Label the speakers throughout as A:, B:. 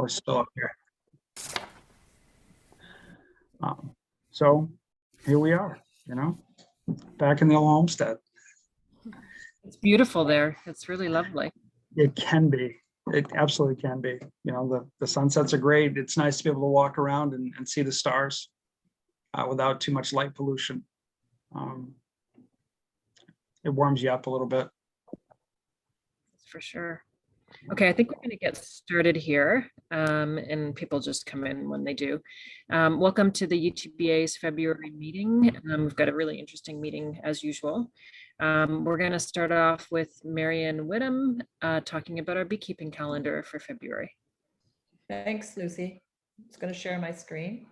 A: we're still up here. So here we are, you know, back in the old homestead.
B: It's beautiful there. It's really lovely.
A: It can be. It absolutely can be. You know, the sunsets are great. It's nice to be able to walk around and see the stars without too much light pollution. It warms you up a little bit.
B: For sure. Okay, I think we're going to get started here, and people just come in when they do. Welcome to the UTBA's February meeting. We've got a really interesting meeting as usual. We're going to start off with Marion Whittam talking about our beekeeping calendar for February.
C: Thanks, Lucy. I'm just going to share my screen.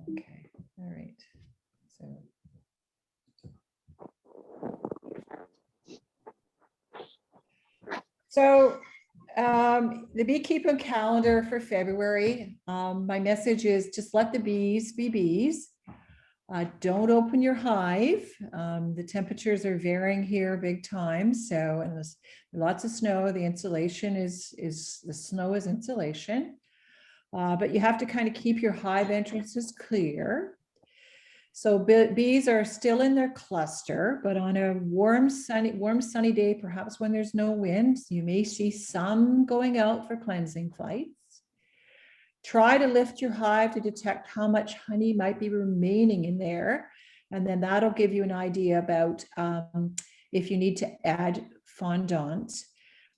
C: Okay, all right. So the beekeeping calendar for February, my message is just let the bees be bees. Don't open your hive. The temperatures are varying here big time. So, and there's lots of snow. The insulation the snow is insulation. But you have to kind of keep your hive entrances clear. So bees are still in their cluster, but on a warm, sunny day, perhaps when there's no wind, you may see some going out for cleansing flights. Try to lift your hive to detect how much honey might be remaining in there. And then that'll give you an idea about if you need to add fondant.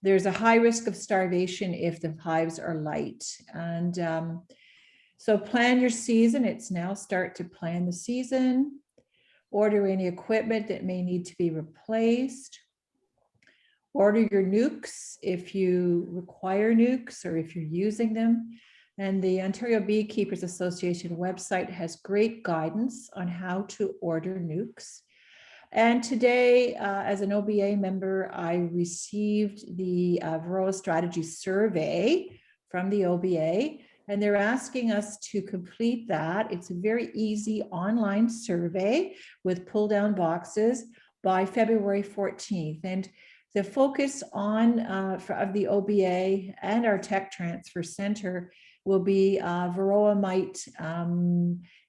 C: There's a high risk of starvation if the hives are light. And so plan your season. It's now start to plan the season. Order any equipment that may need to be replaced. Order your nukes if you require nukes or if you're using them. And the Ontario Beekeepers Association website has great guidance on how to order nukes. And today, as an OBA member, I received the Varroa Strategy Survey from the OBA. And they're asking us to complete that. It's a very easy online survey with pull down boxes by February 14th. And the focus on of the OBA and our Tech Transfer Center will be Varroa mite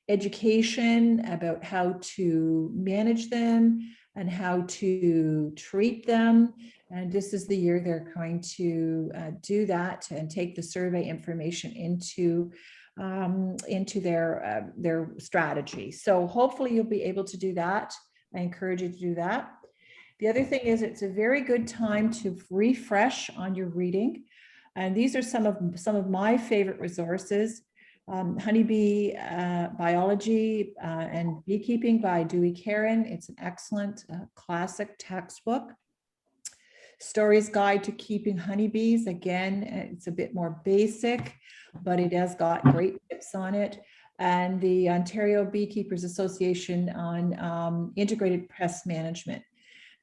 C: education about how to manage them and how to treat them. And this is the year they're going to do that and take the survey information into their strategy. So hopefully you'll be able to do that. I encourage you to do that. The other thing is it's a very good time to refresh on your reading. And these are some of my favorite resources. Honeybee Biology and Beekeeping by Dewey Karen. It's an excellent classic textbook. Stories Guide to Keeping Honeybees. Again, it's a bit more basic, but it has got great tips on it. And the Ontario Beekeepers Association on integrated pest management.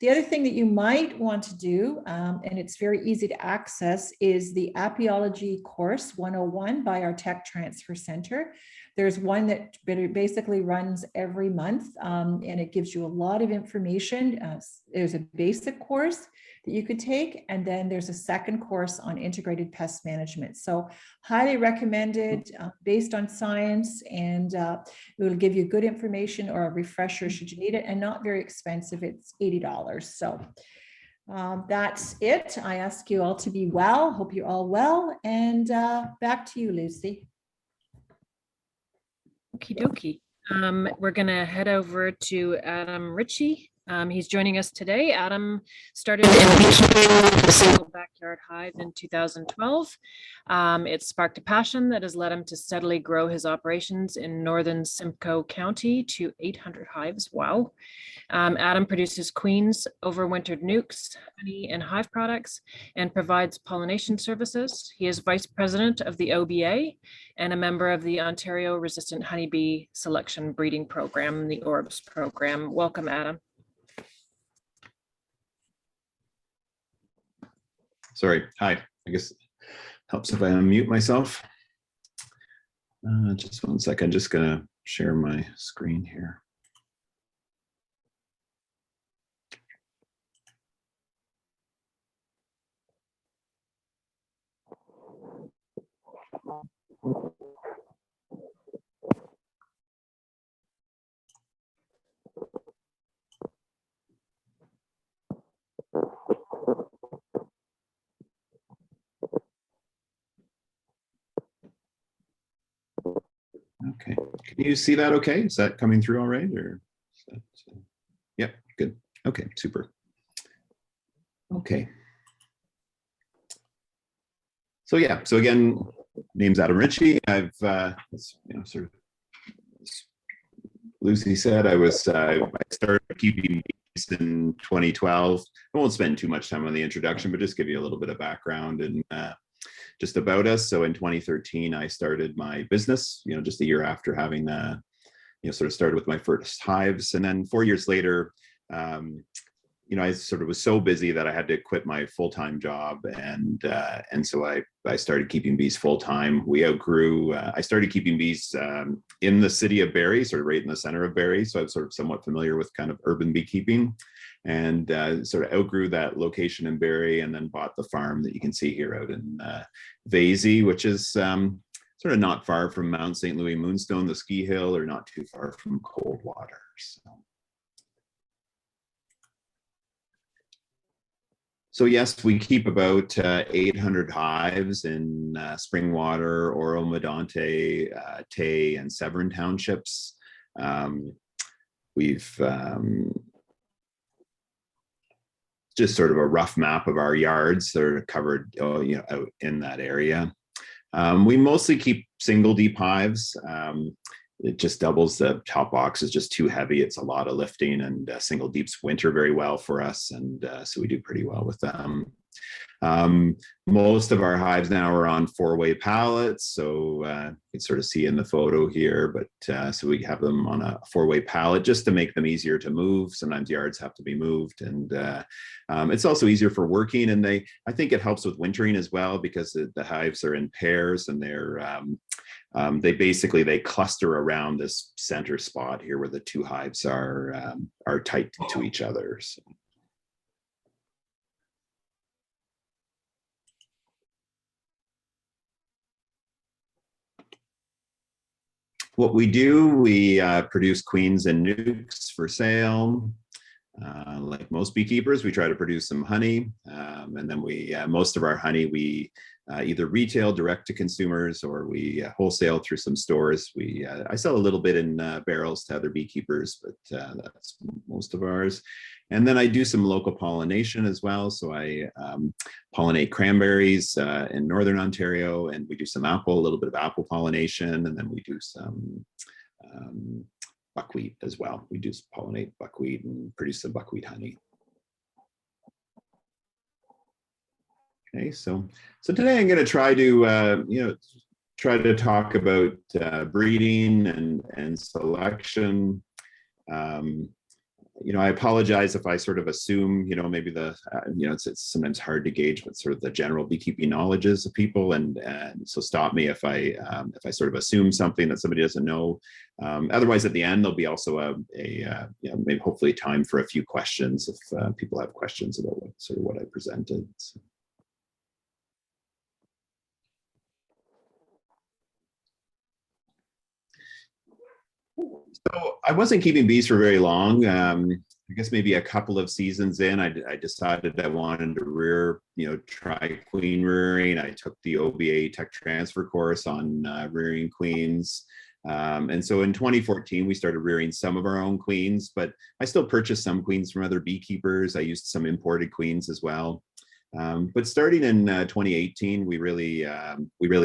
C: The other thing that you might want to do, and it's very easy to access, is the Apiology course 101 by our Tech Transfer Center. There's one that basically runs every month, and it gives you a lot of information. There's a basic course that you could take, and then there's a second course on integrated pest management. So highly recommended, based on science, and it will give you good information or a refresher should you need it, and not very expensive. It's $80. So that's it. I ask you all to be well. Hope you're all well. And back to you, Lucy.
B: Okie dokie. We're going to head over to Adam Ritchie. He's joining us today. Adam started in a single backyard hive in 2012. It sparked a passion that has led him to steadily grow his operations in northern Simcoe County to 800 hives. Wow. Adam produces queens, overwintered nukes, honey, and hive products, and provides pollination services. He is vice president of the OBA and a member of the Ontario Resistant Honeybee Selection Breeding Program, the ORBS program. Welcome, Adam.
D: Sorry, hi. I guess helps if I unmute myself. Just one second, just gonna share my screen here. Okay, can you see that okay? Is that coming through all right, or? Yep, good. Okay, super. Okay. So yeah, so again, name's Adam Ritchie. I've, sort of, as Lucy said, I started keeping bees in 2012. I won't spend too much time on the introduction, but just give you a little bit of background and just about us. So in 2013, I started my business, just a year after having sort of started with my first hives. And then 4 years later, I sort of was so busy that I had to quit my full-time job. And so I started keeping bees full-time. We outgrew, I started keeping bees in the city of Barrie, sort of right in the center of Barrie. So I'm sort of somewhat familiar with kind of urban beekeeping, and sort of outgrew that location in Barrie, and then bought the farm that you can see here out in Vasey, which is sort of not far from Mount St. Louis Moonstone, the ski hill, or not too far from Coldwater. So yes, we keep about 800 hives in Springwater, Oro, Medonte, Tay, and Severn townships. We've just sort of a rough map of our yards that are covered, out in that area. We mostly keep single deep hives. It just doubles. The top box is just too heavy. It's a lot of lifting, and single deeps winter very well for us. And so we do pretty well with them. Most of our hives now are on 4-way pallets. So you can sort of see in the photo here, but so we have them on a 4-way pallet just to make them easier to move. Sometimes yards have to be moved, and it's also easier for working. And I think it helps with wintering as well, because the hives are in pairs, and they cluster around this center spot here where the two hives are tight to each other. So. What we do, we produce queens and nukes for sale. Like most beekeepers, we try to produce some honey, and then most of our honey we either retail direct to consumers, or we wholesale through some stores. I sell a little bit in barrels to other beekeepers, but that's most of ours. And then I do some local pollination as well. So I pollinate cranberries in Northern Ontario, and we do some a little bit of apple pollination, and then we do some buckwheat as well. We do pollinate buckwheat and produce some buckwheat honey. Okay, so today I'm going to try to talk about breeding and selection. I apologize if I sort of assume, maybe it's sometimes hard to gauge what sort of the general beekeeping knowledge is of people, and so stop me if I sort of assume something that somebody doesn't know. Otherwise, at the end there'll be also maybe hopefully time for a few questions if people have questions about what I presented. So I wasn't keeping bees for very long. I guess maybe a couple of seasons in, I decided I wanted to try queen rearing. I took the OBA tech transfer course on rearing queens. And so in 2014, we started rearing some of our own queens, but I still purchased some queens from other beekeepers. I used some imported queens as well. But starting in 2018, we really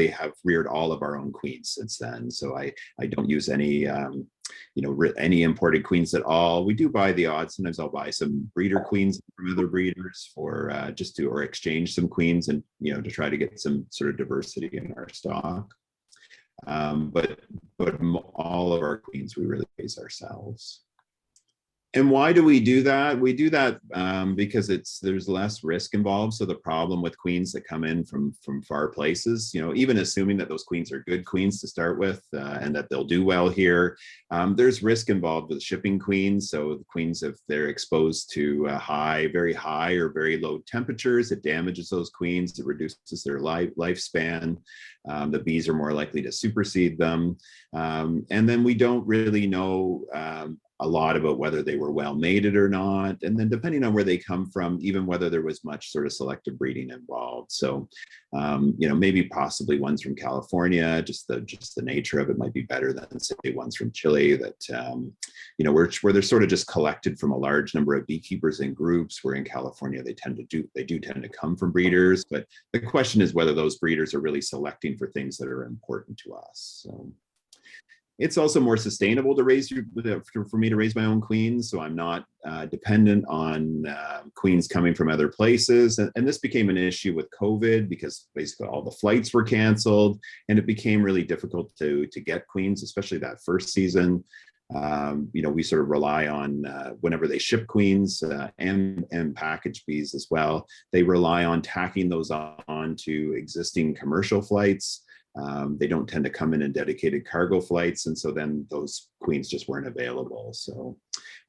D: have reared all of our own queens since then. So I don't use any any imported queens at all. We do buy the odd. Sometimes I'll buy some breeder queens from other breeders or exchange some queens, and to try to get some sort of diversity in our stock. But all of our queens we really raise ourselves. And why do we do that? We do that because there's less risk involved. So the problem with queens that come in from far places, you know, even assuming that those queens are good queens to start with and that they'll do well here, there's risk involved with shipping queens. So the queens, if they're exposed to very high or very low temperatures, it damages those queens. It reduces their lifespan. The bees are more likely to supersede them. And then we don't really know a lot about whether they were well mated or not. And then depending on where they come from, even whether there was much sort of selective breeding involved. So, you know, maybe possibly ones from California, just the nature of it might be better than say ones from Chile that, you know, where they're sort of just collected from a large number of beekeepers in groups, where in California, they do tend to come from breeders. But the question is whether those breeders are really selecting for things that are important to us. So. It's also more sustainable to for me to raise my own queens, so I'm not dependent on queens coming from other places. And this became an issue with COVID because basically all the flights were canceled, and it became really difficult to get queens, especially that first season. You know, we sort of rely on whenever they ship queens and package bees as well. They rely on tacking those on to existing commercial flights. They don't tend to come in dedicated cargo flights. And so then those queens just weren't available. So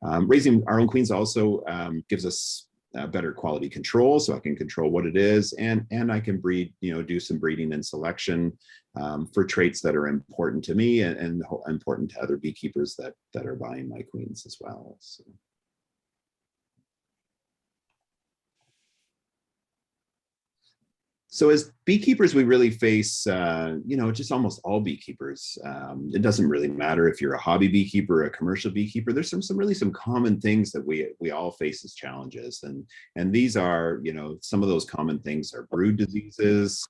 D: raising our own queens also gives us better quality control. So I can control what it is, and I can breed, you know, do some breeding and selection for traits that are important to me and important to other beekeepers that are buying my queens as well. So. So as beekeepers, we really face, you know, just almost all beekeepers. It doesn't really matter if you're a hobby beekeeper or a commercial beekeeper. There's some common things that we all face as challenges, and these are, you know, some of those common things are brood diseases,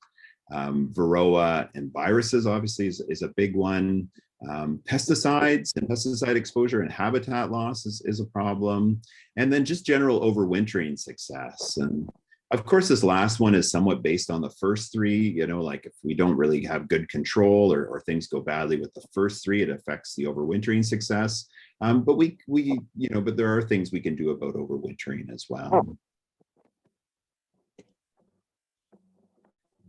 D: varroa and viruses. Obviously is a big one. Pesticides and pesticide exposure and habitat loss is a problem, and then just general overwintering success. And of course, this last one is somewhat based on the first three. You know, like if we don't really have good control or things go badly with the first three, it affects the overwintering success. But but there are things we can do about overwintering as well.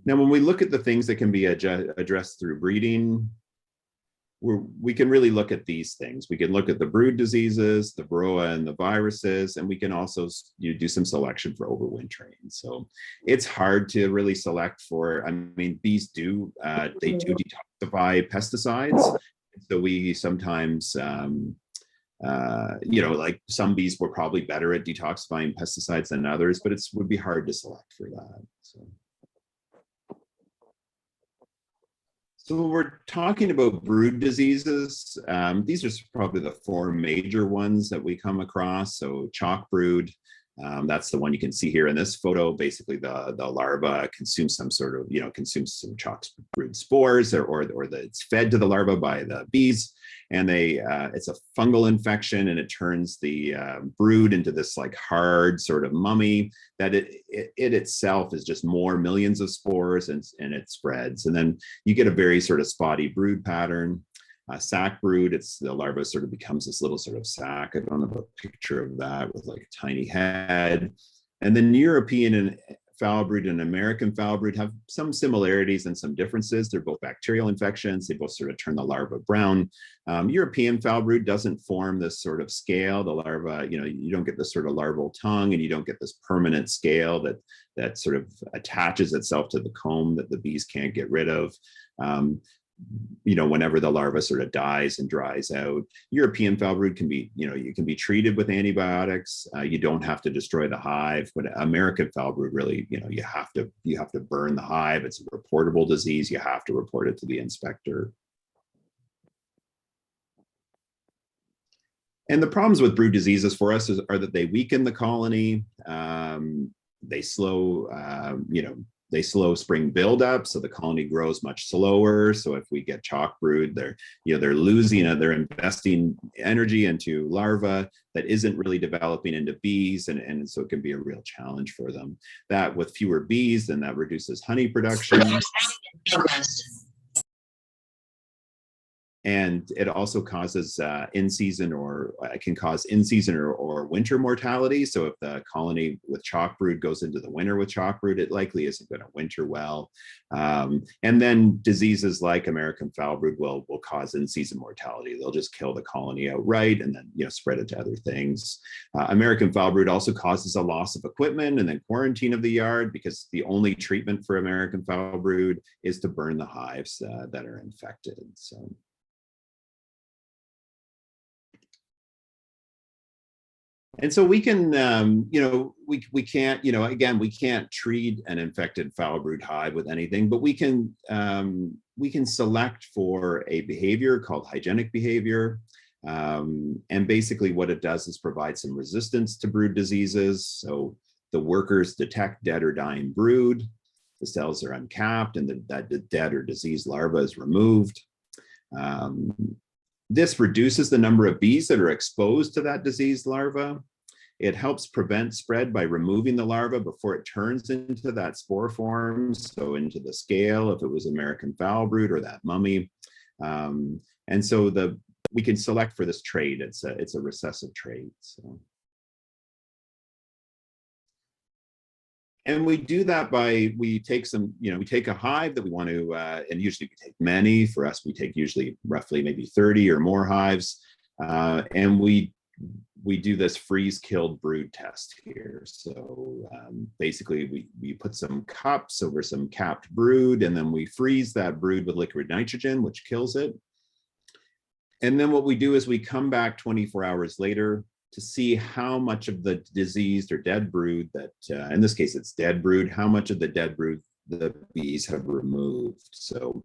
D: Now, when we look at the things that can be addressed through breeding, we can really look at these things. We can look at the brood diseases, the varroa and the viruses, and we can also do some selection for overwintering. So it's hard to really select for, I mean, bees do detoxify pesticides. So we sometimes, you know, like some bees were probably better at detoxifying pesticides than others, but it would be hard to select for that. So when we're talking about brood diseases, these are probably the four major ones that we come across. So chalk brood, that's the one you can see here in this photo. Basically, the larva consumes some sort of, you know, consumes some chalk brood spores, or it's fed to the larva by the bees, and it's a fungal infection, and it turns the brood into this like hard sort of mummy that it itself is just more millions of spores, and it spreads, and then you get a very sort of spotty brood pattern. Sac brood, the larva sort of becomes this little sort of sac. I don't have a picture of that with like a tiny head. And then European and foul brood and American foul brood have some similarities and some differences. They're both bacterial infections. They both sort of turn the larva brown. European foul brood doesn't form this sort of scale. The larva, you know, you don't get this sort of larval tongue, and you don't get this permanent scale that sort of attaches itself to the comb that the bees can't get rid of. You know, whenever the larva sort of dies and dries out. European foul brood can be, you know, you can be treated with antibiotics. You don't have to destroy the hive, but American foul brood really, you know, you have to burn the hive. It's a reportable disease. You have to report it to the inspector. And the problems with brood diseases for us are that they weaken the colony. They slow, you know, they slow spring buildup, so the colony grows much slower. So if we get chalk brood, they're losing it. They're investing energy into larvae that isn't really developing into bees, and so it can be a real challenge for them. That with fewer bees, then that reduces honey production. And it also causes in-season or can cause in-season or winter mortality. So if the colony with chalk brood goes into the winter with chalk brood, it likely isn't going to winter well. And then diseases like American foul brood will cause in-season mortality. They'll just kill the colony outright and then spread it to other things. American foul brood also causes a loss of equipment and then quarantine of the yard, because the only treatment for American foul brood is to burn the hives that are infected. So. And so we can, we can't, again, we can't treat an infected foul brood hive with anything, but we can select for a behavior called hygienic behavior. And basically what it does is provide some resistance to brood diseases. So the workers detect dead or dying brood, the cells are uncapped, and that dead or diseased larva is removed. This reduces the number of bees that are exposed to that diseased larva. It helps prevent spread by removing the larva before it turns into that spore form, so into the scale, if it was American foul brood or that mummy. And so we can select for this trait. It's a recessive trait. So. And we do that by, we take a hive that we want to, and usually we take many. For us, we take usually roughly maybe 30 or more hives. And we do this freeze killed brood test here. So basically we put some cups over some capped brood, and then we freeze that brood with liquid nitrogen, which kills it. And then what we do is we come back 24 hours later to see how much of the diseased or dead brood that, in this case, it's dead brood, how much of the dead brood the bees have removed. So,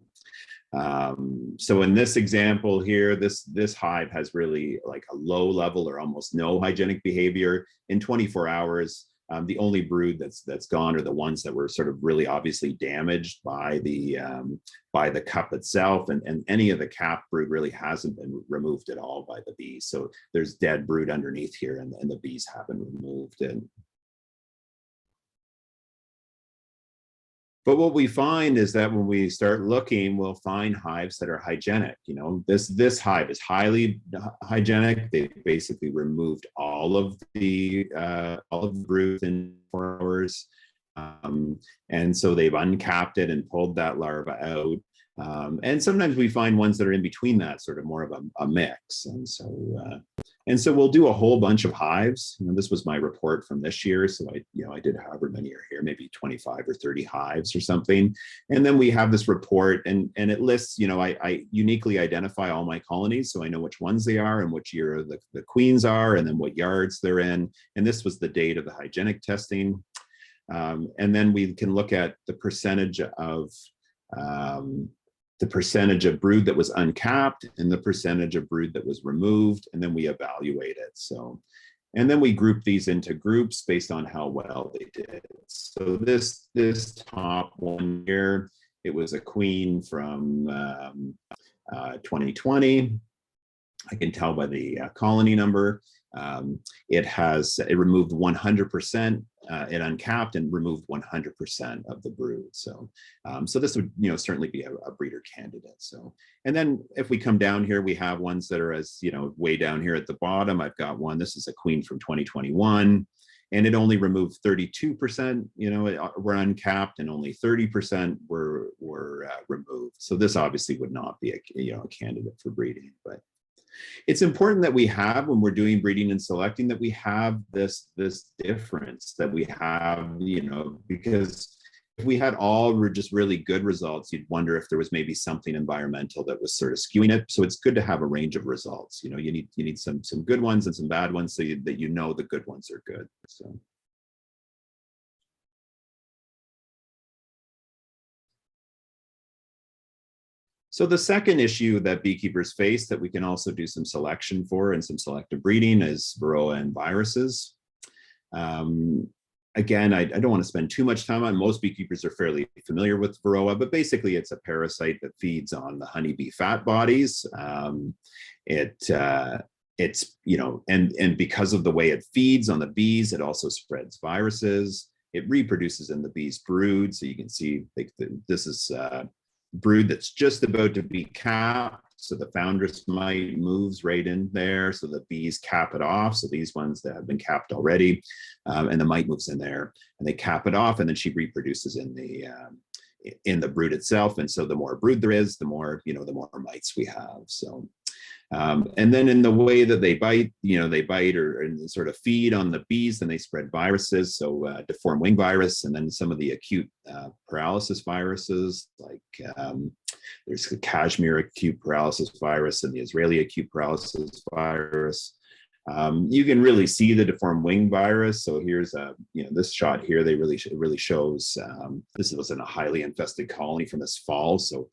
D: so in this example here, this hive has really like a low level or almost no hygienic behavior. In 24 hours, the only brood that's gone are the ones that were sort of really obviously damaged by the cup itself, and any of the cap brood really hasn't been removed at all by the bees. So there's dead brood underneath here, and the bees haven't removed it. But what we find is that when we start looking, we'll find hives that are hygienic. This hive is highly hygienic. They basically removed all of the brood in 4 hours. And so they've uncapped it and pulled that larva out. And sometimes we find ones that are in between that, sort of more of a mix. And so we'll do a whole bunch of hives. This was my report from this year. So I did however many are here, maybe 25 or 30 hives or something. And then we have this report, and it lists, I uniquely identify all my colonies. So I know which ones they are and which year the queens are, and then what yards they're in. And this was the date of the hygienic testing. And then we can look at the percentage of brood that was uncapped and the percentage of brood that was removed, and then we evaluate it. So, and then we group these into groups based on how well they did. So this top one here, it was a queen from 2020. I can tell by the colony number. It removed 100%. It uncapped and removed 100% of the brood. So, so this would certainly be a breeder candidate. So, and then if we come down here, we have ones that are way down here at the bottom. I've got one. This is a queen from 2021, and it only removed 32%. Were uncapped, and only 30% were removed. So this obviously would not be a candidate for breeding, but. It's important that we have, when we're doing breeding and selecting, that we have this difference, that we have, because if we had all just really good results, you'd wonder if there was maybe something environmental that was sort of skewing it. So it's good to have a range of results. You need some good ones and some bad ones, so that the good ones are good. So. So the second issue that beekeepers face that we can also do some selection for and some selective breeding is varroa and viruses. Again, I don't want to spend too much time on. Most beekeepers are fairly familiar with varroa, but basically it's a parasite that feeds on the honeybee fat bodies. It's and because of the way it feeds on the bees, it also spreads viruses. It reproduces in the bees' brood. So you can see this is brood that's just about to be capped. So the foundress mite moves right in there. So the bees cap it off. So these ones that have been capped already, and the mite moves in there and they cap it off, and then she reproduces in the brood itself. And so the more brood there is, the more, the more mites we have. So and then in the way that they bite, they bite or sort of feed on the bees, and they spread viruses. So deformed wing virus, and then some of the acute paralysis viruses, like there's the Kashmir acute paralysis virus and the Israeli acute paralysis virus. You can really see the deformed wing virus. So here's this shot here. It really shows this was in a highly infested colony from this fall. So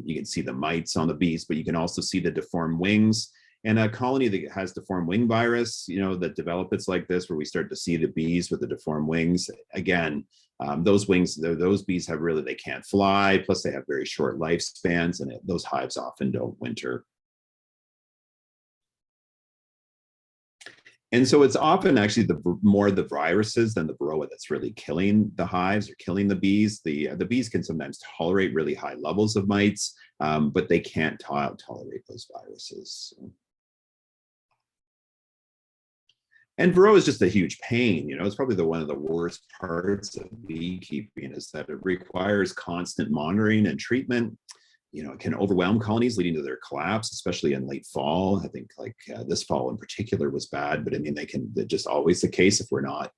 D: you can see the mites on the bees, but you can also see the deformed wings. And a colony that has deformed wing virus, that develop it's like this, where we start to see the bees with the deformed wings. Again, those wings, those bees they can't fly. Plus, they have very short lifespans, and those hives often don't winter. And so it's often actually more the viruses than the varroa that's really killing the hives or killing the bees. The bees can sometimes tolerate really high levels of mites, but they can't tolerate those viruses. And varroa is just a huge pain. It's probably one of the worst parts of beekeeping, is that it requires constant monitoring and treatment. It can overwhelm colonies, leading to their collapse, especially in late fall. I think this fall in particular was bad, but I mean, they're just always the case if we're not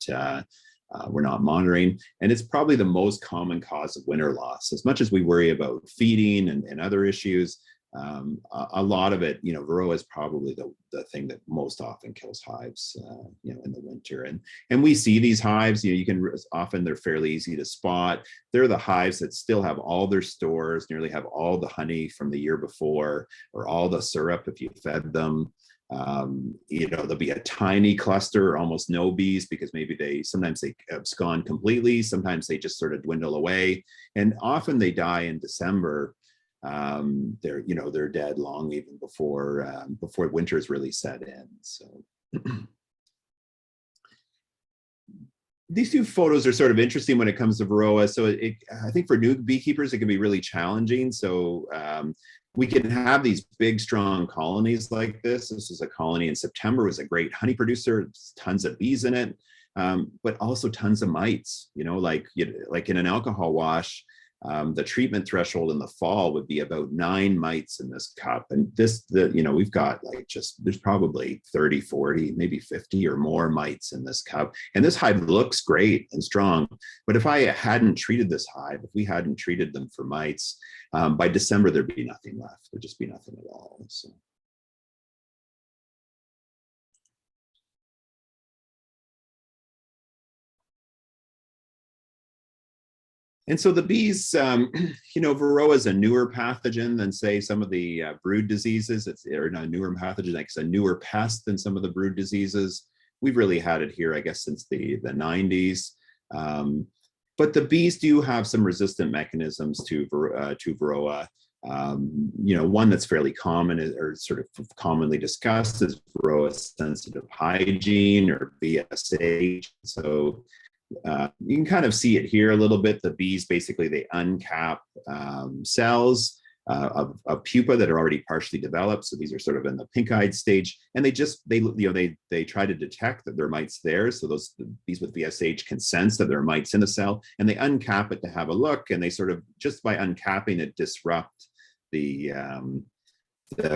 D: monitoring. And it's probably the most common cause of winter loss. As much as we worry about feeding and other issues, a lot of it, varroa is probably the thing that most often kills hives, in the winter. And we see these hives, you can often, they're fairly easy to spot. They're the hives that still have all their stores, nearly have all the honey from the year before, or all the syrup if you fed them. There'll be a tiny cluster or almost no bees, because maybe sometimes they abscond completely. Sometimes they just sort of dwindle away. And often they die in December. They're dead long even before winter's really set in. So these two photos are sort of interesting when it comes to varroa. So I think for new beekeepers, it can be really challenging. So we can have these big, strong colonies like this. This is a colony in September. It was a great honey producer, tons of bees in it, but also tons of mites. Like in an alcohol wash, the treatment threshold in the fall would be about 9 mites in this cup. And we've got there's probably 30, 40, maybe 50 or more mites in this cup. And this hive looks great and strong. But if I hadn't treated this hive, if we hadn't treated them for mites, by December, there'd be nothing left. There'd just be nothing at all. So. And so the bees, varroa is a newer pathogen than, say, some of the brood diseases. It's not a newer pathogen, it's a newer pest than some of the brood diseases. We've really had it here, I guess, since the 90s. But the bees do have some resistant mechanisms to varroa. One that's fairly common or sort of commonly discussed is varroa sensitive hygiene, or VSH. So you can kind of see it here a little bit. The bees basically, they uncap cells of pupa that are already partially developed. So these are sort of in the pink-eyed stage, and they try to detect that there are mites there. So those bees with VSH can sense that there are mites in the cell, and they uncap it to have a look. And they sort of, just by uncapping it, disrupt the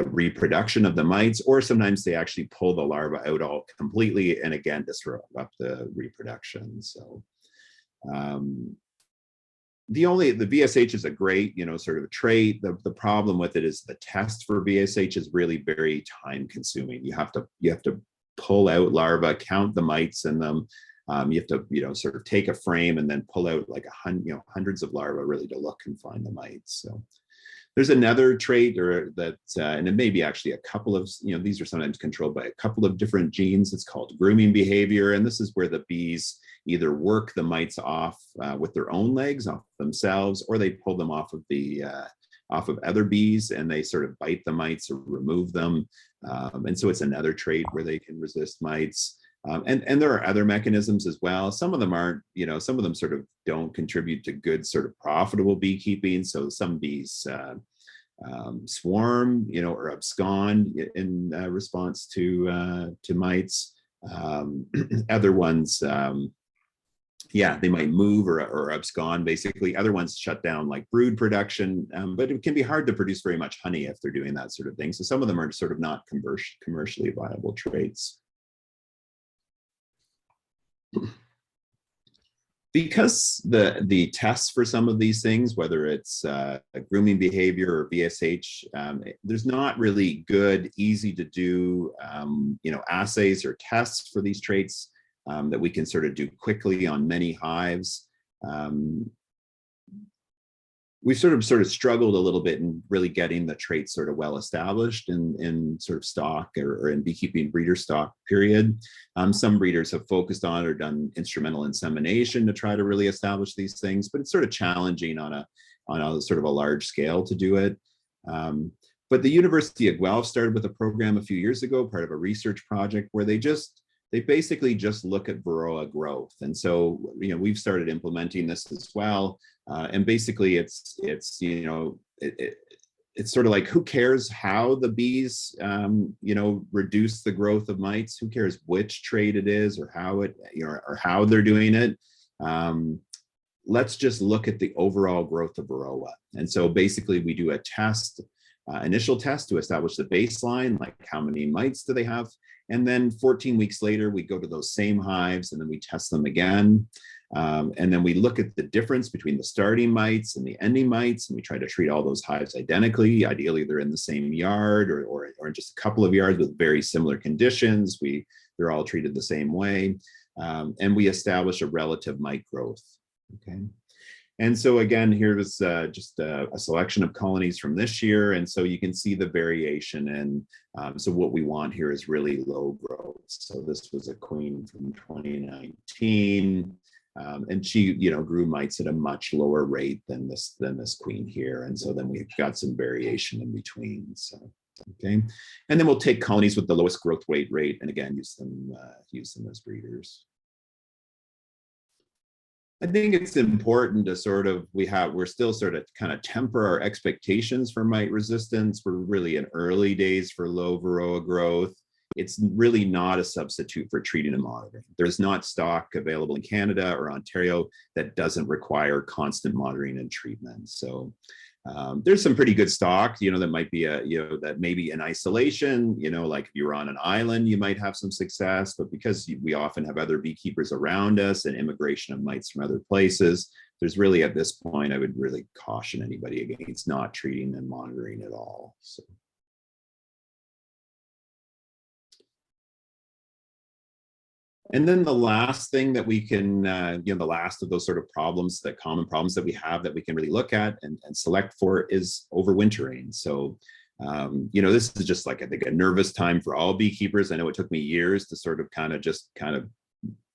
D: reproduction of the mites, or sometimes they actually pull the larva out all completely, and again disrupt the reproduction. So the VSH is a great sort of trait. The problem with it is the test for VSH is really very time consuming. You have to pull out larvae, count the mites in them. You have to sort of take a frame and then pull out like hundreds of larvae really to look and find the mites. So there's another trait, and it may be actually a couple of, these are sometimes controlled by a couple of different genes. It's called grooming behavior. And this is where the bees either work the mites off with their own legs, off themselves, or they pull them off of other bees, and they sort of bite the mites or remove them. And so it's another trait where they can resist mites. And there are other mechanisms as well. Some of them aren't, some of them sort of don't contribute to good sort of profitable beekeeping. So some bees swarm, or abscond in response to mites. Other ones, they might move or abscond, basically. Other ones shut down like brood production, but it can be hard to produce very much honey if they're doing that sort of thing. So some of them are sort of not commercially viable traits. Because the tests for some of these things, whether it's grooming behavior or VSH, there's not really good, easy to do, assays or tests for these traits that we can sort of do quickly on many hives. We sort of struggled a little bit in really getting the traits sort of well established in sort of stock or in beekeeping breeder stock period. Some breeders have focused on or done instrumental insemination to try to really establish these things, but it's sort of challenging on a sort of a large scale to do it. But the University of Guelph started with a program a few years ago, part of a research project where they basically just look at Varroa growth. And so, we've started implementing this as well. And basically it's sort of like, who cares how the bees, reduce the growth of mites? Who cares which trait it is or how it, or how they're doing it? Let's just look at the overall growth of Varroa. And so basically we do a test, initial test to establish the baseline, like how many mites do they have? And then 14 weeks later, we go to those same hives and then we test them again. And then we look at the difference between the starting mites and the ending mites, and we try to treat all those hives identically. Ideally, they're in the same yard or in just a couple of yards with very similar conditions. They're all treated the same way. And we establish a relative mite growth. Okay. And so again, here's just a selection of colonies from this year. And so you can see the variation. And so what we want here is really low growth. So this was a queen from 2019. And she, grew mites at a much lower rate than this queen here. And so then we've got some variation in between. So, okay. And then we'll take colonies with the lowest growth rate and again, use them as breeders. I think it's important to we're still sort of kind of temper our expectations for mite resistance. We're really in early days for low Varroa growth. It's really not a substitute for treating and monitoring. There's not stock available in Canada or Ontario that doesn't require constant monitoring and treatment. So there's some pretty good stock, that might be that maybe in isolation, like if you're on an island, you might have some success, but because we often have other beekeepers around us and immigration of mites from other places, there's really at this point, I would really caution anybody against not treating and monitoring at all. So. And then the last thing that we can, the last of those sort of problems, that common problems that we have that we can really look at and select for is overwintering. So, this is just like, I think, a nervous time for all beekeepers. I know it took me years to sort of kind of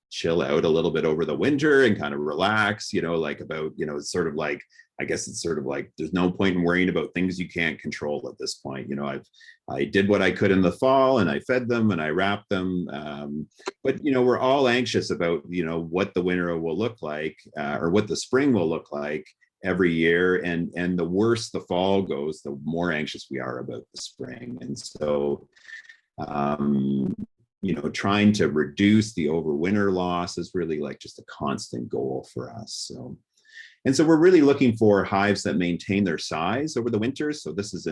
D: chill out a little bit over the winter and kind of relax, it's sort of like, I guess it's sort of like, there's no point in worrying about things you can't control at this point. I did what I could in the fall and I fed them and I wrapped them. But, we're all anxious about, what the winter will look like or what the spring will look like every year. And the worse the fall goes, the more anxious we are about the spring. And so, trying to reduce the overwinter loss is really like just a constant goal for us. And so we're really looking for hives that maintain their size over the winter. So this is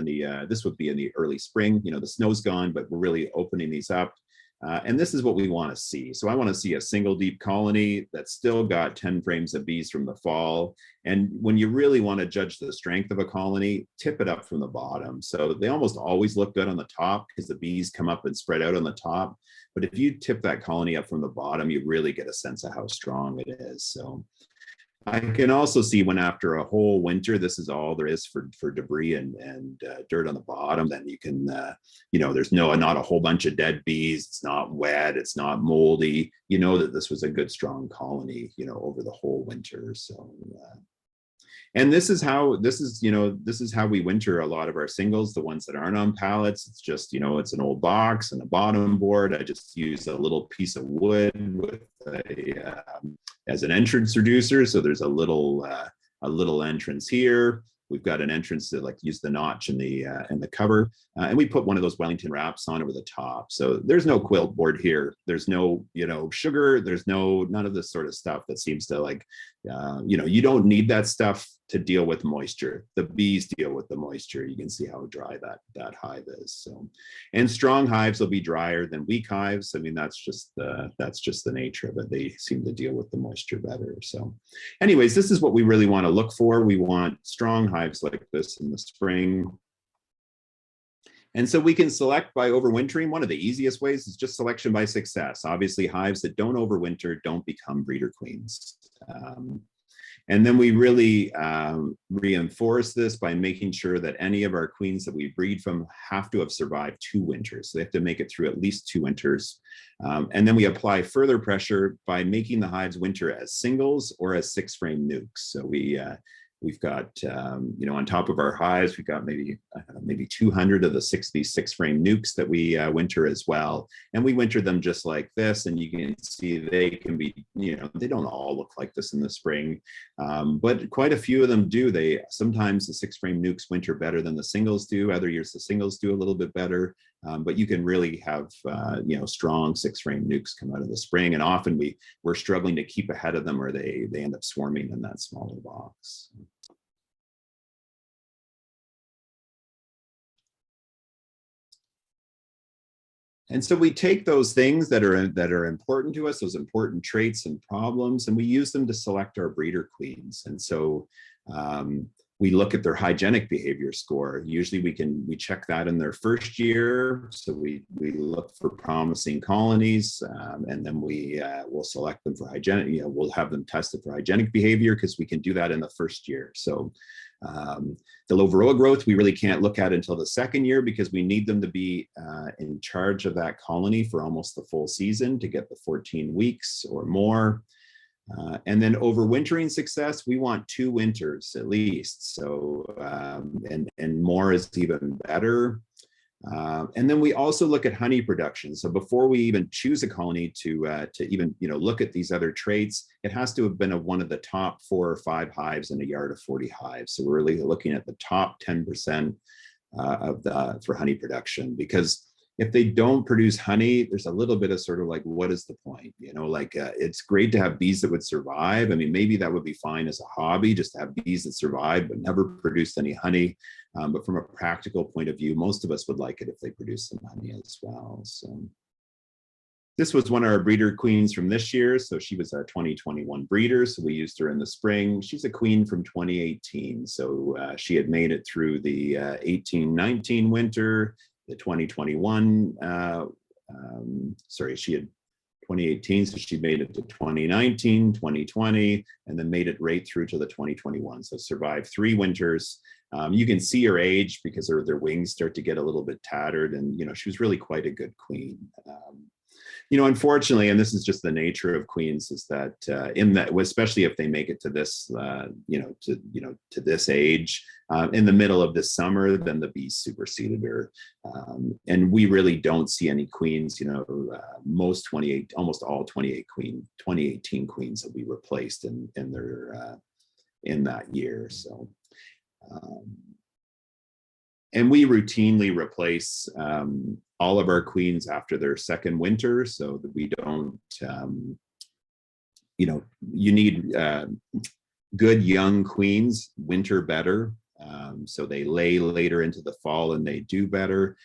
D: this would be in the early spring. The snow's gone, but we're really opening these up. And this is what we want to see. So I want to see a single deep colony that's still got 10 frames of bees from the fall. And when you really want to judge the strength of a colony, tip it up from the bottom. So they almost always look good on the top because the bees come up and spread out on the top. But if you tip that colony up from the bottom, you really get a sense of how strong it is. So I can also see when after a whole winter, this is all there is for debris and dirt on the bottom, then you can, there's not a whole bunch of dead bees. It's not wet. It's not moldy. That this was a good, strong colony, over the whole winter. So, And this is how we winter a lot of our singles, the ones that aren't on pallets. It's just, it's an old box and a bottom board. I just use a little piece of wood with as an entrance reducer. So there's a little entrance here. We've got an entrance to use the notch in the cover, and we put one of those Wellington wraps on over the top. So there's no quilt board here. There's no sugar. There's none of this sort of stuff that seems to you don't need that stuff to deal with moisture. The bees deal with the moisture. You can see how dry that hive is. So, and strong hives will be drier than weak hives. I mean, that's just the nature of it. They seem to deal with the moisture better. So anyways, this is what we really want to look for. We want strong hives like this in the spring. And so we can select by overwintering. One of the easiest ways is just selection by success. Obviously, hives that don't overwinter don't become breeder queens. And then we really reinforce this by making sure that any of our queens that we breed from have to have survived 2 winters. So they have to make it through at least 2 winters. And then we apply further pressure by making the hives winter as singles or as 6-frame nukes. So we've got, on top of our hives, we've got maybe 200 of the 6-frame nukes that we winter as well. And we winter them just like this. And you can see they can be, they don't all look like this in the spring, but quite a few of them do. Sometimes the 6-frame nukes winter better than the singles do. Other years the singles do a little bit better. But you can really have, strong 6-frame nukes come out of the spring. And often we're struggling to keep ahead of them, or they end up swarming in that smaller box. And so we take those things that are important to us, those important traits and problems, and we use them to select our breeder queens. And so we look at their hygienic behavior score. Usually we check that in their first year. So we look for promising colonies, and then we'll select them for hygienic, we'll have them tested for hygienic behavior because we can do that in the first year. So the low varroa growth, we really can't look at until the second year because we need them to be in charge of that colony for almost the full season to get the 14 weeks or more. And then overwintering success, we want 2 winters at least. So, and more is even better. And then we also look at honey production. So before we even choose a colony to even look at these other traits, it has to have been one of the top 4 or 5 hives in a yard of 40 hives. So we're really looking at the top 10% for honey production, because if they don't produce honey, there's a little bit of sort of what is the point? It's great to have bees that would survive. I mean, maybe that would be fine as a hobby, just to have bees that survive but never produced any honey. But from a practical point of view, most of us would like it if they produce some honey as well. So this was one of our breeder queens from this year. So she was our 2021 breeder. So we used her in the spring. She's a queen from 2018. So she had made it through the 18-19 winter. The 2021, she had 2018, so she made it to 2019, 2020, and then made it right through to the 2021. So survived 3 winters. You can see her age because their wings start to get a little bit tattered, and she was really quite a good queen. Unfortunately, and this is just the nature of queens, is that especially if they make it to this, to this age, in the middle of this summer, then the bees superseded her, and we really don't see any queens. Almost all 2018 queens will be replaced in that year. So. And we routinely replace all of our queens after their second winter, so that we don't, you need good young queens winter better. So they lay later into the fall and they do better.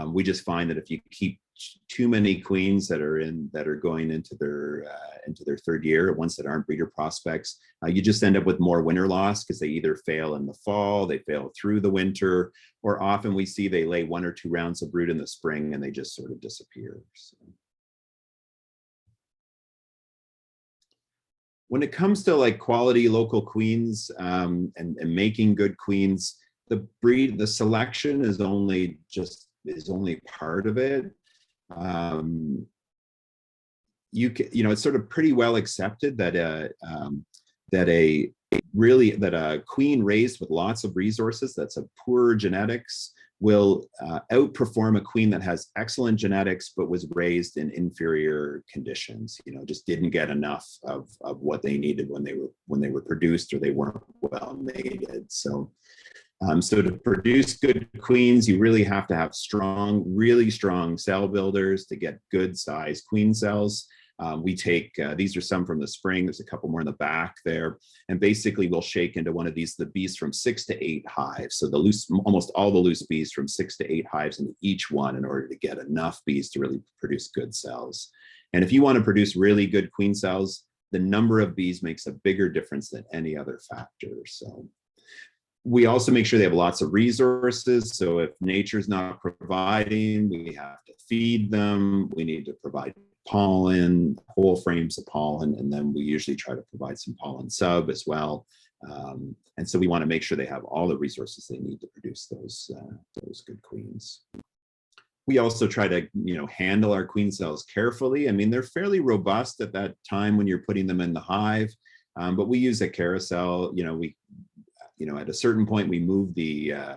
D: We just find that if you keep too many queens that are going into their 3rd year, ones that aren't breeder prospects, you just end up with more winter loss because they either fail in the fall, they fail through the winter, or often we see they lay 1 or 2 rounds of brood in the spring and they just sort of disappear. So. When it comes to quality local queens and making good queens, the selection is only part of it. It's sort of pretty well accepted that really that a queen raised with lots of resources, that's a poor genetics, will outperform a queen that has excellent genetics but was raised in inferior conditions. You know, just didn't get enough of what they needed when they were produced, or they weren't well mated. So so to produce good queens, you really have to have really strong cell builders to get good sized queen cells. We take, these are some from the spring, there's a couple more in the back there, and basically we'll shake into one of these, the bees from 6 to 8 hives. So almost all the loose bees from 6 to 8 hives into each one in order to get enough bees to really produce good cells. And if you want to produce really good queen cells, the number of bees makes a bigger difference than any other factor. So we also make sure they have lots of resources. So if nature's not providing, we have to feed them. We need to provide pollen, whole frames of pollen, and then we usually try to provide some pollen sub as well. And so we want to make sure they have all the resources they need to produce those good queens. We also try to, you know, handle our queen cells carefully. I mean, they're fairly robust at that time when you're putting them in the hive, but we use a carousel. You know, at a certain point, we move the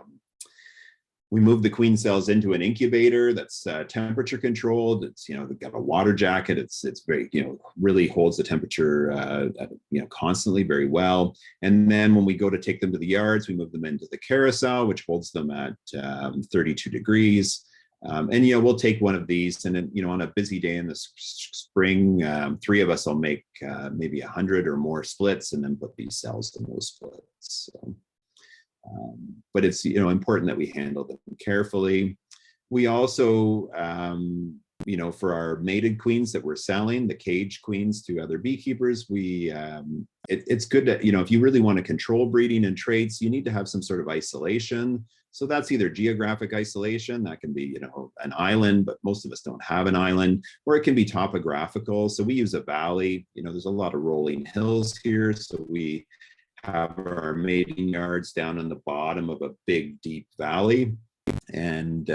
D: queen cells into an incubator that's temperature controlled. It's, you know, they've got a water jacket. It's very, you know, really holds the temperature, you know, constantly very well. And then when we go to take them to the yards, we move them into the carousel, which holds them at 32 degrees. And, you know, we'll take one of these, and then, you know, on a busy day in the spring, 3 of us will make maybe 100 or more splits, and then put these cells in those splits. So, but it's, you know, important that we handle them carefully. We also, you know, for our mated queens that we're selling, the cage queens to other beekeepers, it's good to, you know, if you really want to control breeding and traits, you need to have some sort of isolation. So that's either geographic isolation, that can be, you know, an island, but most of us don't have an island, or it can be topographical. So we use a valley. You know, there's a lot of rolling hills here. So we have our mating yards down in the bottom of a big, deep valley. And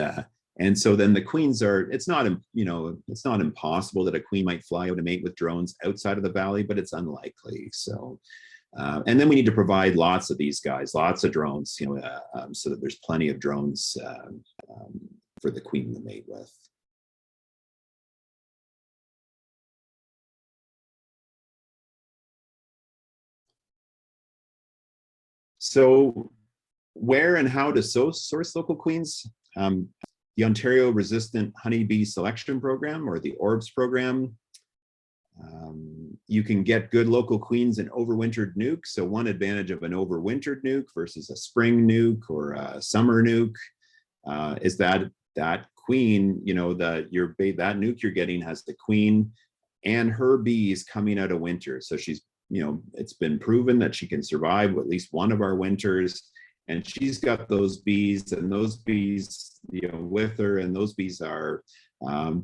D: so then the queens are, it's not, you know, it's not impossible that a queen might fly out and mate with drones outside of the valley, but it's unlikely. So, and then we need to provide lots of these guys, lots of drones, you know, so that there's plenty of drones for the queen to mate with. So where and how to source local queens? The Ontario Resistant Honeybee Selection Program, or the ORBS program. You can get good local queens in overwintered nukes. So one advantage of an overwintered nuke versus a spring nuke or a summer nuke is that queen, you know, that nuke you're getting has the queen and her bees coming out of winter. So she's, you know, it's been proven that she can survive at least one of our winters, and she's got those bees, and those bees, you know, with her, and those bees are,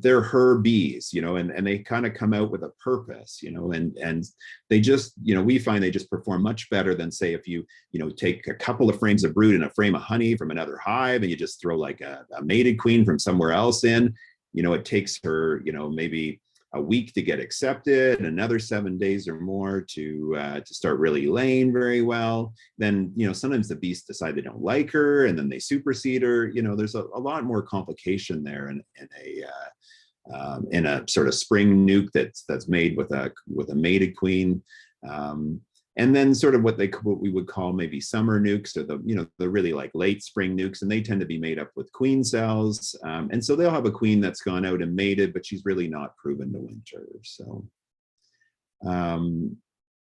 D: they're her bees, you know, and they kind of come out with a purpose, you know, and they just, you know, we find they just perform much better than, say, if you know, take a couple of frames of brood and a frame of honey from another hive, and you just throw like a mated queen from somewhere else in. You know, it takes her, you know, maybe a week to get accepted, another 7 days or more to start really laying very well. Then, you know, sometimes the bees decide they don't like her, and then they supersede her. You know, there's a lot more complication there in a sort of spring nuke that's made with a mated queen. And then sort of what we would call maybe summer nukes, or the really like late spring nukes, and they tend to be made up with queen cells. And so they'll have a queen that's gone out and mated, but she's really not proven to winter. So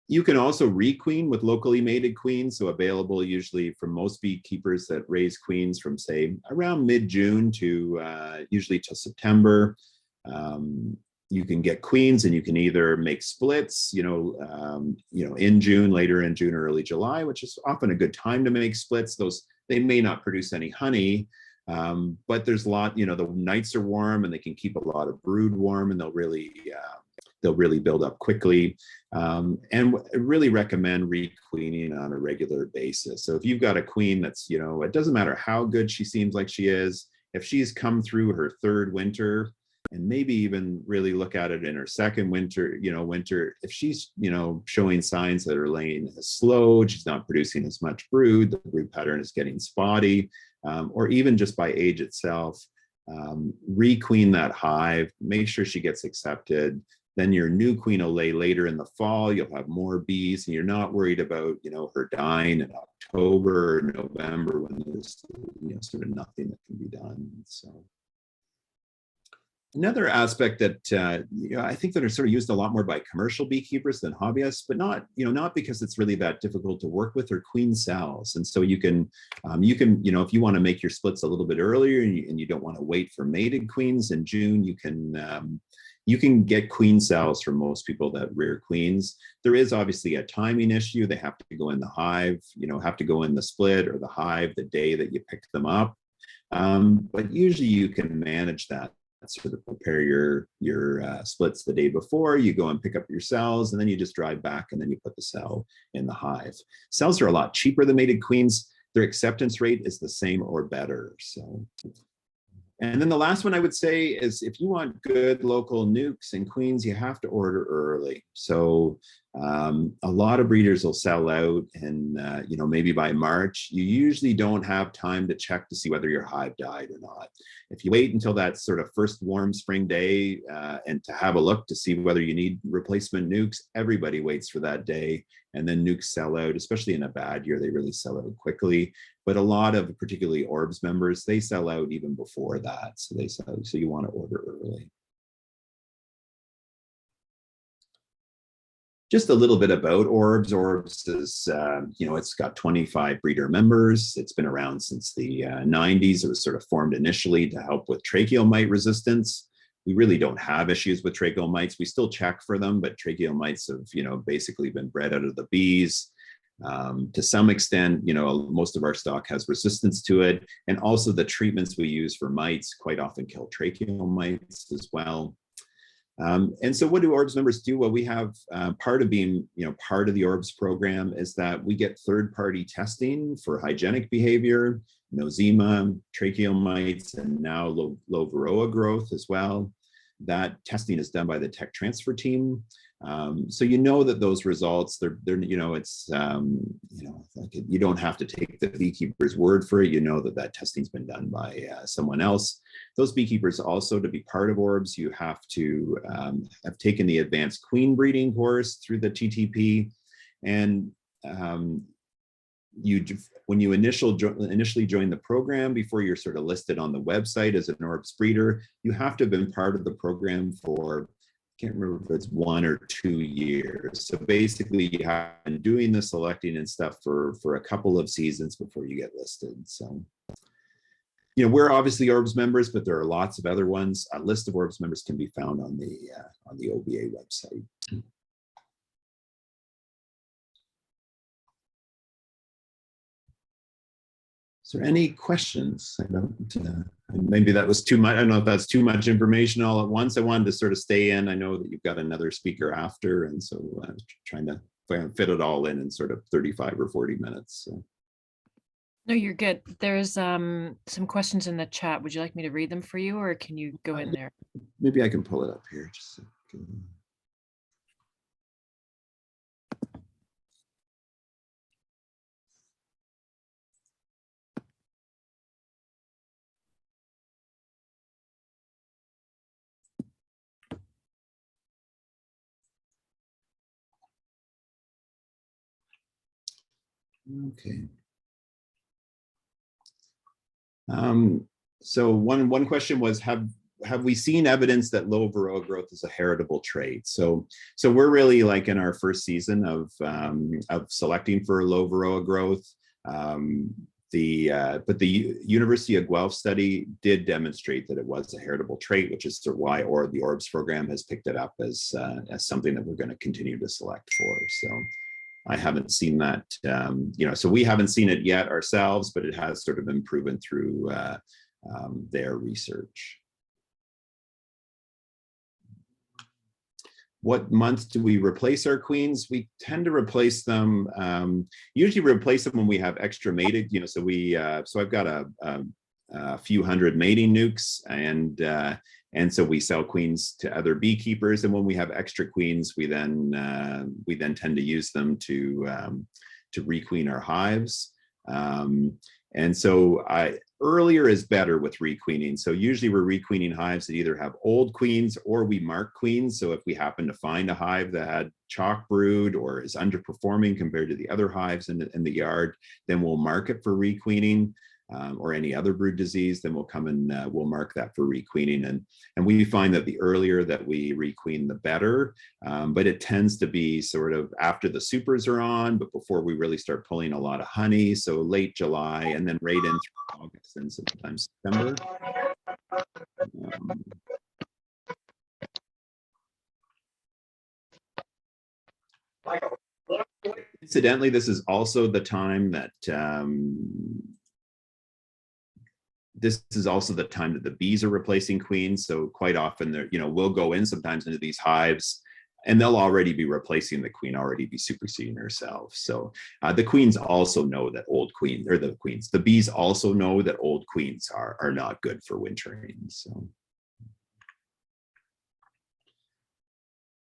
D: you can also requeen with locally mated queens, so available usually from most beekeepers that raise queens from, say, around mid-June to usually to September. You can get queens, and you can either make splits, in June, later in June, or early July, which is often a good time to make splits. They may not produce any honey, but there's a lot, the nights are warm, and they can keep a lot of brood warm, and they'll really build up quickly. And I really recommend requeening on a regular basis. So if you've got a queen that's, it doesn't matter how good she seems like she is, if she's come through her third winter, and maybe even really look at it in her second winter, if she's, showing signs that her laying has slowed, she's not producing as much brood, the brood pattern is getting spotty, or even just by age itself, requeen that hive, make sure she gets accepted. Then your new queen will lay later in the fall, you'll have more bees, and you're not worried about, her dying in October or November when there's, sort of nothing that can be done. So another aspect that I think that are sort of used a lot more by commercial beekeepers than hobbyists, but not because it's really that difficult to work with, are queen cells. And so you can, if you want to make your splits a little bit earlier and you don't want to wait for mated queens in June, you can get queen cells from most people that rear queens. There is obviously a timing issue. They have to go in the hive, have to go in the split or the hive the day that you pick them up. But usually you can manage that. Sort of prepare your splits the day before, you go and pick up your cells, and then you just drive back and then you put the cell in the hive. Cells are a lot cheaper than mated queens. Their acceptance rate is the same or better. So, and then the last one I would say is, if you want good local nukes and queens, you have to order early. So a lot of breeders will sell out, and maybe by March, you usually don't have time to check to see whether your hive died or not. If you wait until that sort of first warm spring day and to have a look to see whether you need replacement nukes, everybody waits for that day, and then nukes sell out, especially in a bad year, they really sell out quickly. But a lot of particularly Orbs members, they sell out even before that. So you want to order early. Just a little bit about Orbs. Orbs is, it's got 25 breeder members. It's been around since the 90s. It was sort of formed initially to help with tracheal mite resistance. We really don't have issues with tracheal mites. We still check for them, but tracheal mites have, basically been bred out of the bees. To some extent, most of our stock has resistance to it. And also the treatments we use for mites quite often kill tracheal mites as well. And so what do Orbs members do? Well, we have part of being, part of the Orbs program is that we get third-party testing for hygienic behavior, nosema, tracheal mites, and now low varroa growth as well. That testing is done by the tech transfer team. So that those results, you don't have to take the beekeeper's word for it. That testing's been done by someone else. Those beekeepers also, to be part of Orbs, you have to have taken the advanced queen breeding course through the TTP. And when you initially join the program, before you're sort of listed on the website as an Orbs breeder, you have to have been part of the program for, I can't remember if it's 1 or 2 years. So basically you have been doing the selecting and stuff for a couple of seasons before you get listed. So, we're obviously Orbs members, but there are lots of other ones. A list of Orbs members can be found on the OBA website. Is there any questions? I don't, maybe that was too much. I don't know if that's too much information all at once. I wanted to sort of stay in. I know that you've got another speaker after, and so I'm trying to fit it all in sort of 35 or 40 minutes. So.
B: No, you're good. There's some questions in the chat. Would you like me to read them for you, or can you go in there?
D: Maybe I can pull it up here. Just a second. Okay. So one question was, have we seen evidence that low varroa growth is a heritable trait? So we're really like in our first season of selecting for low varroa growth. But the University of Guelph study did demonstrate that it was a heritable trait, which is sort of why the Orbs program has picked it up as something that we're going to continue to select for. So I haven't seen that, so we haven't seen it yet ourselves, but it has sort of been proven through their research. What month do we replace our queens? We tend to replace them, usually replace them when we have extra mated, so I've got a a few hundred mating nukes, and so we sell queens to other beekeepers. And when we have extra queens, we then tend to use them to requeen our hives. And so earlier is better with requeening. So usually we're requeening hives that either have old queens or we mark queens. So if we happen to find a hive that had chalk brood or is underperforming compared to the other hives in the yard, then we'll mark it for requeening. Or any other brood disease, then we'll come and we'll mark that for requeening. And we find that the earlier that we requeen, the better. But it tends to be sort of after the supers are on, but before we really start pulling a lot of honey. So late July, and then right in through August and sometimes September. Incidentally, this is also the time that the bees are replacing queens. So quite often they're, we'll go in sometimes into these hives and they'll already be replacing the queen, already be superseding herself. So the queens also know that the bees also know that old queens are not good for wintering. So.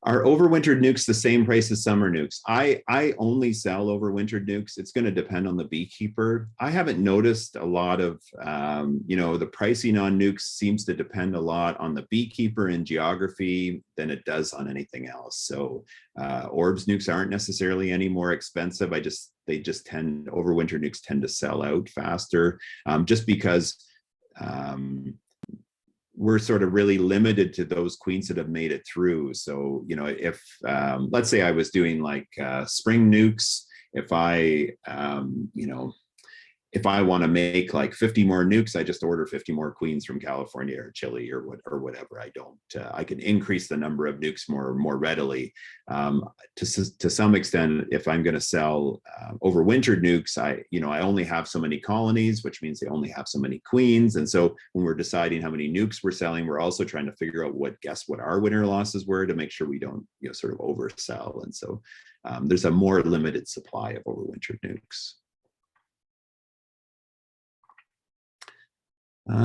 D: Are overwintered nukes the same price as summer nukes? I only sell overwintered nukes. It's going to depend on the beekeeper. I haven't noticed a lot of, the pricing on nukes seems to depend a lot on the beekeeper and geography than it does on anything else. So orbs nukes aren't necessarily any more expensive. Overwintered nukes tend to sell out faster just because we're sort of really limited to those queens that have made it through. So, if let's say I was doing like spring nukes, if I want to make like 50 more nukes, I just order 50 more queens from California or Chile or whatever. I can increase the number of nukes more readily. To some extent, if I'm going to sell overwintered nukes, I only have so many colonies, which means they only have so many queens. And so when we're deciding how many nukes we're selling, we're also trying to figure out what our winter losses were to make sure we don't sort of oversell. And so there's a more limited supply of overwintered nukes.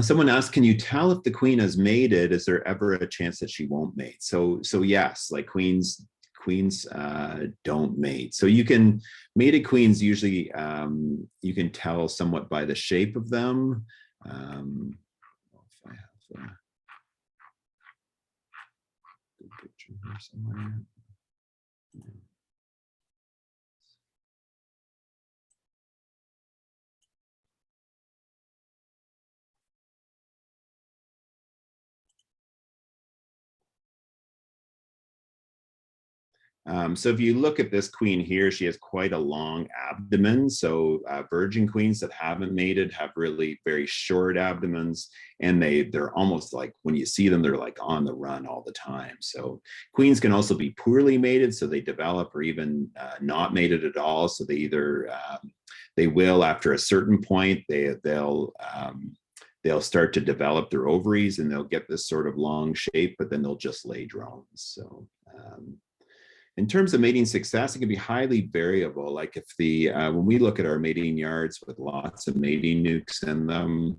D: Someone asked, can you tell if the queen has mated? Is there ever a chance that she won't mate? So yes, like queens don't mate. So mated queens usually, you can tell somewhat by the shape of them. If I have a good picture here somewhere. So if you look at this queen here, she has quite a long abdomen. So virgin queens that haven't mated have really very short abdomens, and they're almost like, when you see them, they're like on the run all the time. So queens can also be poorly mated, so they develop, or even not mated at all. So they either they will, after a certain point, they'll start to develop their ovaries and they'll get this sort of long shape, but then they'll just lay drones. So in terms of mating success, it can be highly variable. Like if when we look at our mating yards with lots of mating nukes in them,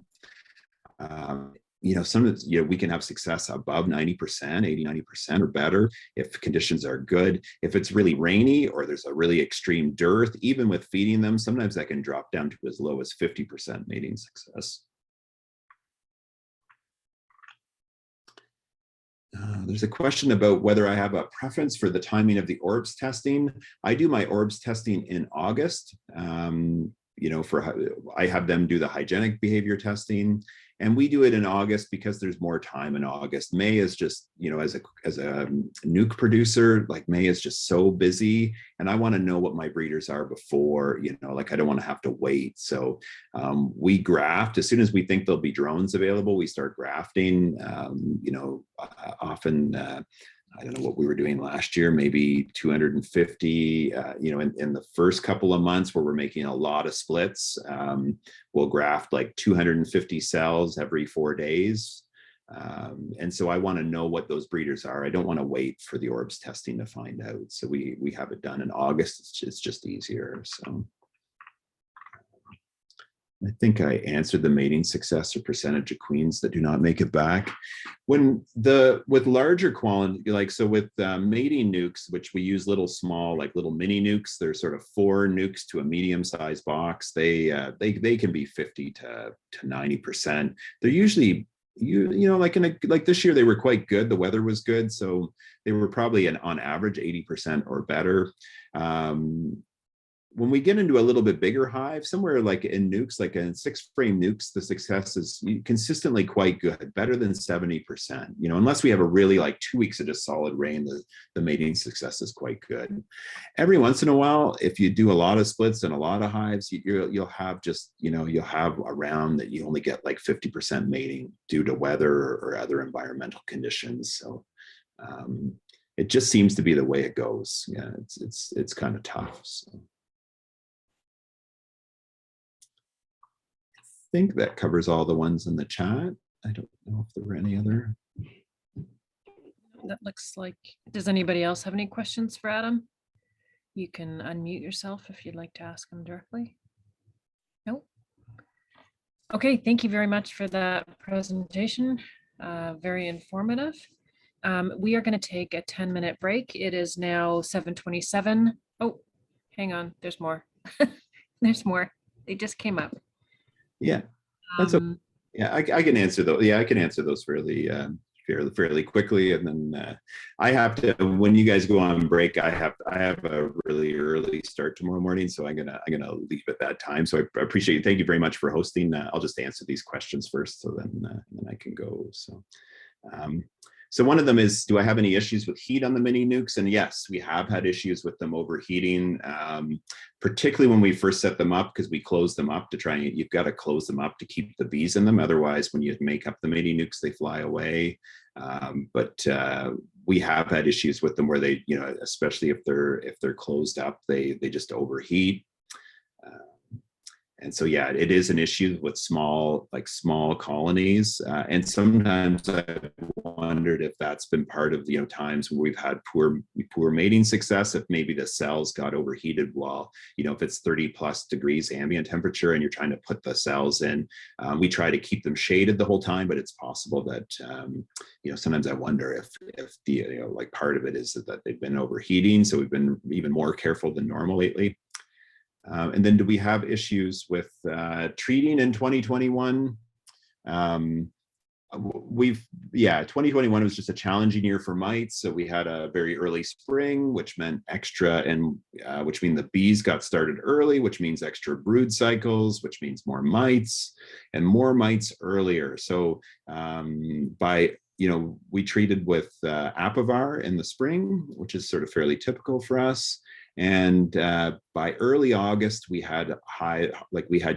D: we can have success above 90%, 80, 90% or better if conditions are good. If it's really rainy or there's a really extreme dearth, even with feeding them, sometimes that can drop down to as low as 50% mating success. There's a question about whether I have a preference for the timing of the orbs testing. I do my orbs testing in August. I have them do the hygienic behavior testing, and we do it in August because there's more time in August. May is just, as a nuke producer, like May is just so busy, and I want to know what my breeders are before, I don't want to have to wait. So we graft as soon as we think there'll be drones available. We start grafting. Often. I don't know what we were doing last year, maybe 250, in the first couple of months where we're making a lot of splits, we'll graft like 250 cells every 4 days. And so I want to know what those breeders are. I don't want to wait for the orbs testing to find out. So we have it done in August. It's just easier. So I think I answered the mating success or percentage of queens that do not make it back. With larger quality, like so with mating nukes, which we use little small, like little mini nukes, they're sort of 4 nukes to a medium-sized box. They can be 50 to 90%. They're usually like this year they were quite good. The weather was good, so they were probably on average 80% or better. When we get into a little bit bigger hive, somewhere like in nukes, like in 6-frame nukes, the success is consistently quite good, better than 70%. Unless we have a really like 2 weeks of just solid rain, the mating success is quite good. Every once in a while, if you do a lot of splits and a lot of hives, you'll have you'll have a round that you only get like 50% mating due to weather or other environmental conditions. So it just seems to be the way it goes. Yeah, it's kind of tough. So. I think that covers all the ones in the chat. I don't know if there were any other.
B: That looks like, does anybody else have any questions for Adam? You can unmute yourself if you'd like to ask him directly. Nope. Okay, thank you very much for that presentation. Very informative. We are going to take a 10-minute break. It is now 7:27. Oh, hang on, there's more. There's more. They just came up.
D: Yeah, that's okay. Yeah, I can answer those. Yeah, I can answer those fairly quickly, and then I have to. When you guys go on break, I have a really early start tomorrow morning, so I'm gonna leave at that time. So I appreciate it. Thank you very much for hosting. I'll just answer these questions first, so then I can go. So one of them is, do I have any issues with heat on the mini nukes? And yes, we have had issues with them overheating, particularly when we first set them up, because we closed them up to try and you've got to close them up to keep the bees in them. Otherwise, when you make up the mini nukes, they fly away. But we have had issues with them where they, especially if they're closed up, they just overheat. And so, yeah, it is an issue with small colonies. And sometimes I've wondered if that's been part of, times when we've had poor mating success, if maybe the cells got overheated while, if it's 30+ degrees ambient temperature and you're trying to put the cells in, we try to keep them shaded the whole time, but it's possible that, sometimes I wonder if the, part of it is that they've been overheating. So we've been even more careful than normal lately. And then do we have issues with treating in 2021? 2021 was just a challenging year for mites. So we had a very early spring, which meant which means the bees got started early, which means extra brood cycles, which means more mites earlier. So we treated with Apivar in the spring, which is sort of fairly typical for us. And by early August, we had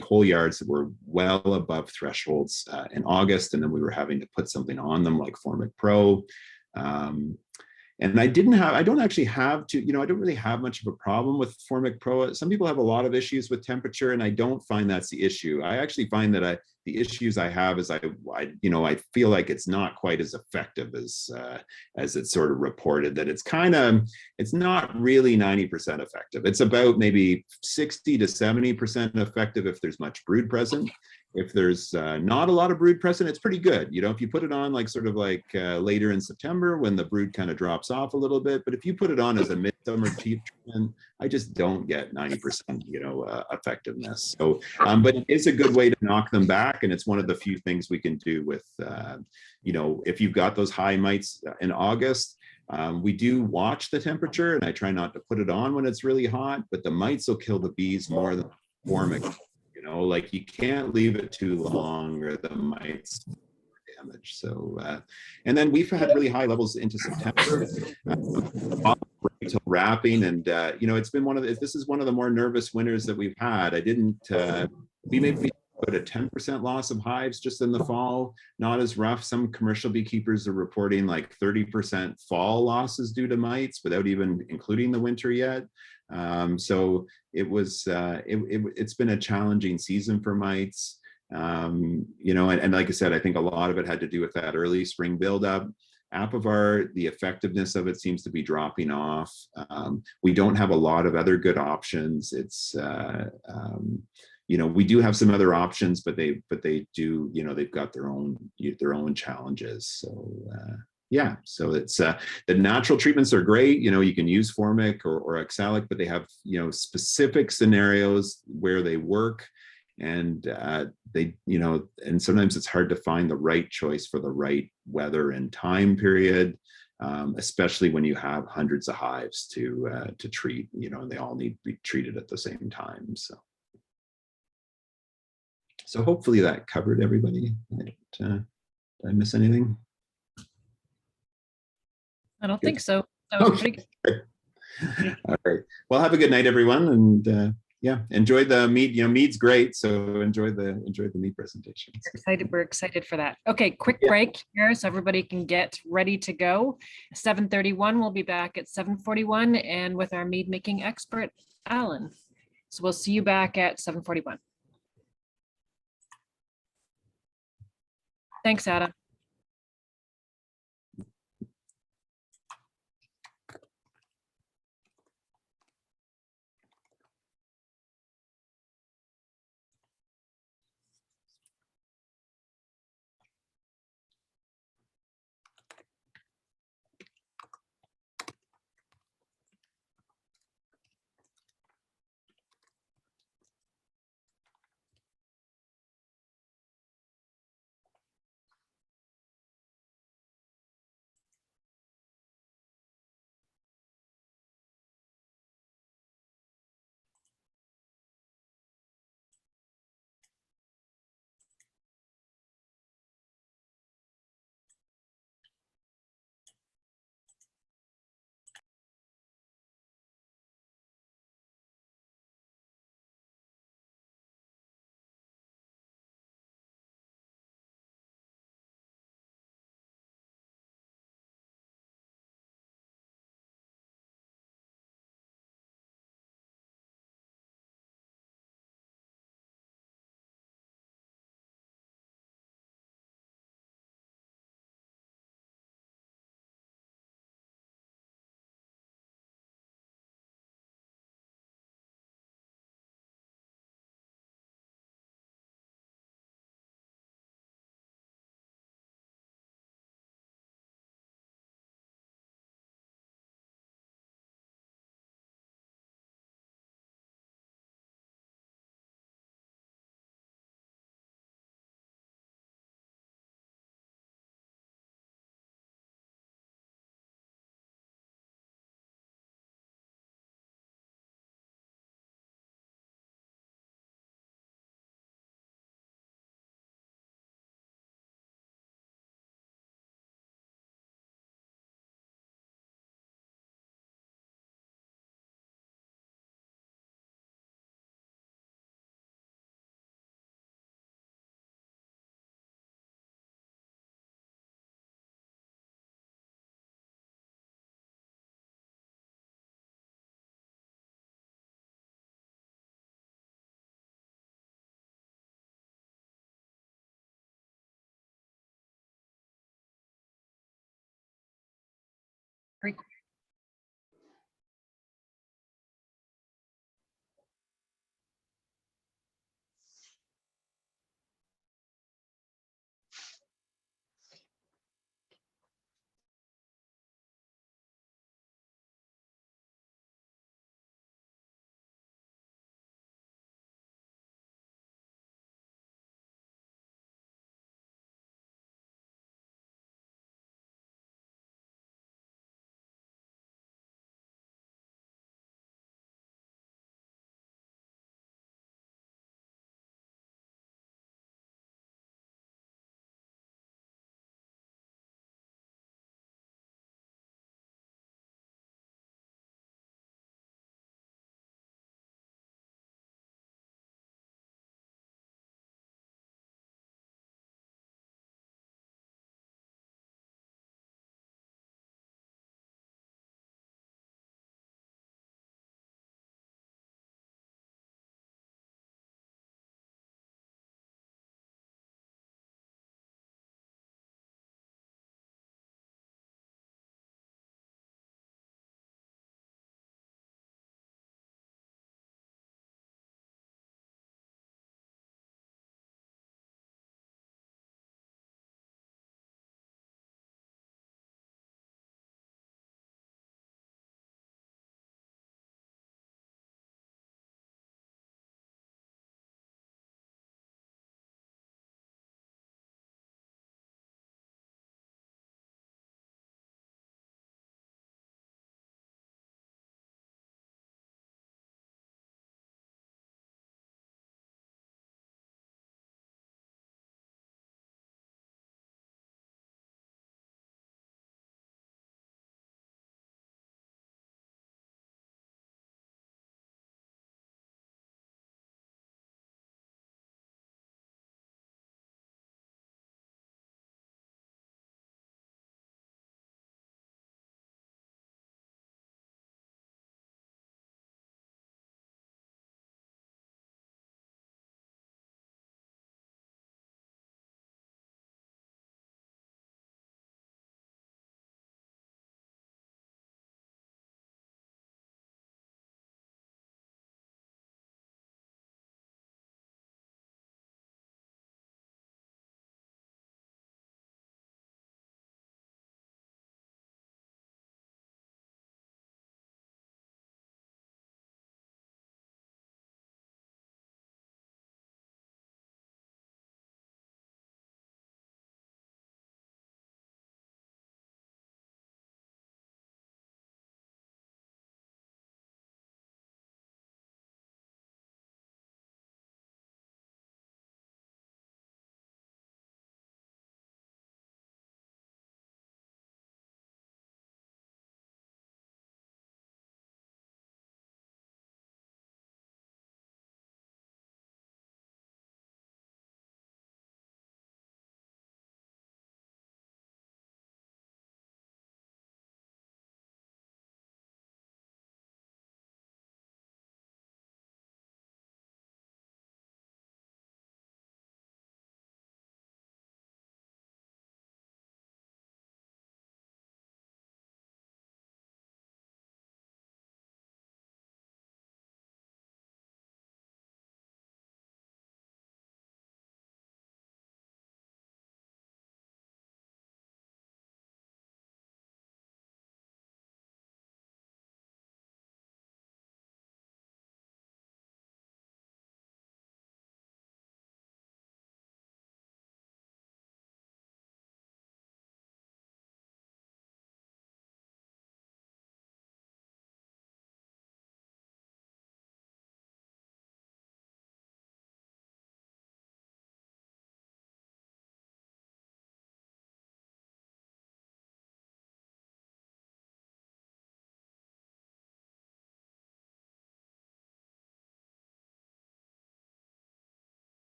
D: whole yards that were well above thresholds in August, and then we were having to put something on them like Formic Pro. And I don't really have much of a problem with Formic Pro. Some people have a lot of issues with temperature, and I don't find that's the issue. I actually find that the issues I have is I feel like it's not quite as effective as it's sort of reported, that it's not really 90% effective. It's about maybe 60 to 70% effective if there's much brood present. If there's not a lot of brood present, it's pretty good. If you put it on later in September when the brood kind of drops off a little bit, but if you put it on as a midsummer treatment, I just don't get 90% effectiveness. So, but it is a good way to knock them back, and it's one of the few things we can do with, if you've got those high mites in August. We do watch the temperature, and I try not to put it on when it's really hot, but the mites will kill the bees more than Formic. You can't leave it too long or the mites damage. So, and then we've had really high levels into September until wrapping, and it's been this is one of the more nervous winters that we've had. We maybe put a 10% loss of hives just in the fall, not as rough. Some commercial beekeepers are reporting like 30% fall losses due to mites without even including the winter yet. So it's been a challenging season for mites, and like I said, I think a lot of it had to do with that early spring buildup. Apivar, the effectiveness of it seems to be dropping off. We don't have a lot of other good options. It's we do have some other options, but they do, they've got their own challenges. So yeah, so it's the natural treatments are great. You can use formic or oxalic, but they have specific scenarios where they work, and they and sometimes it's hard to find the right choice for the right weather and time period. Especially when you have hundreds of hives to treat, and they all need to be treated at the same time. So hopefully that covered everybody. Did I miss anything?
B: I don't think so. That was pretty good.
D: All right. Well, have a good night, everyone, and yeah, enjoy the mead. Mead's great, so enjoy the mead presentations.
B: We're excited for that. Okay, quick
D: Yeah.
B: break here so everybody can get ready to go. 7:31, we'll be back at 7:41 and with our mead making expert, Alan. So we'll see you back at 7:41. Thanks, Adam.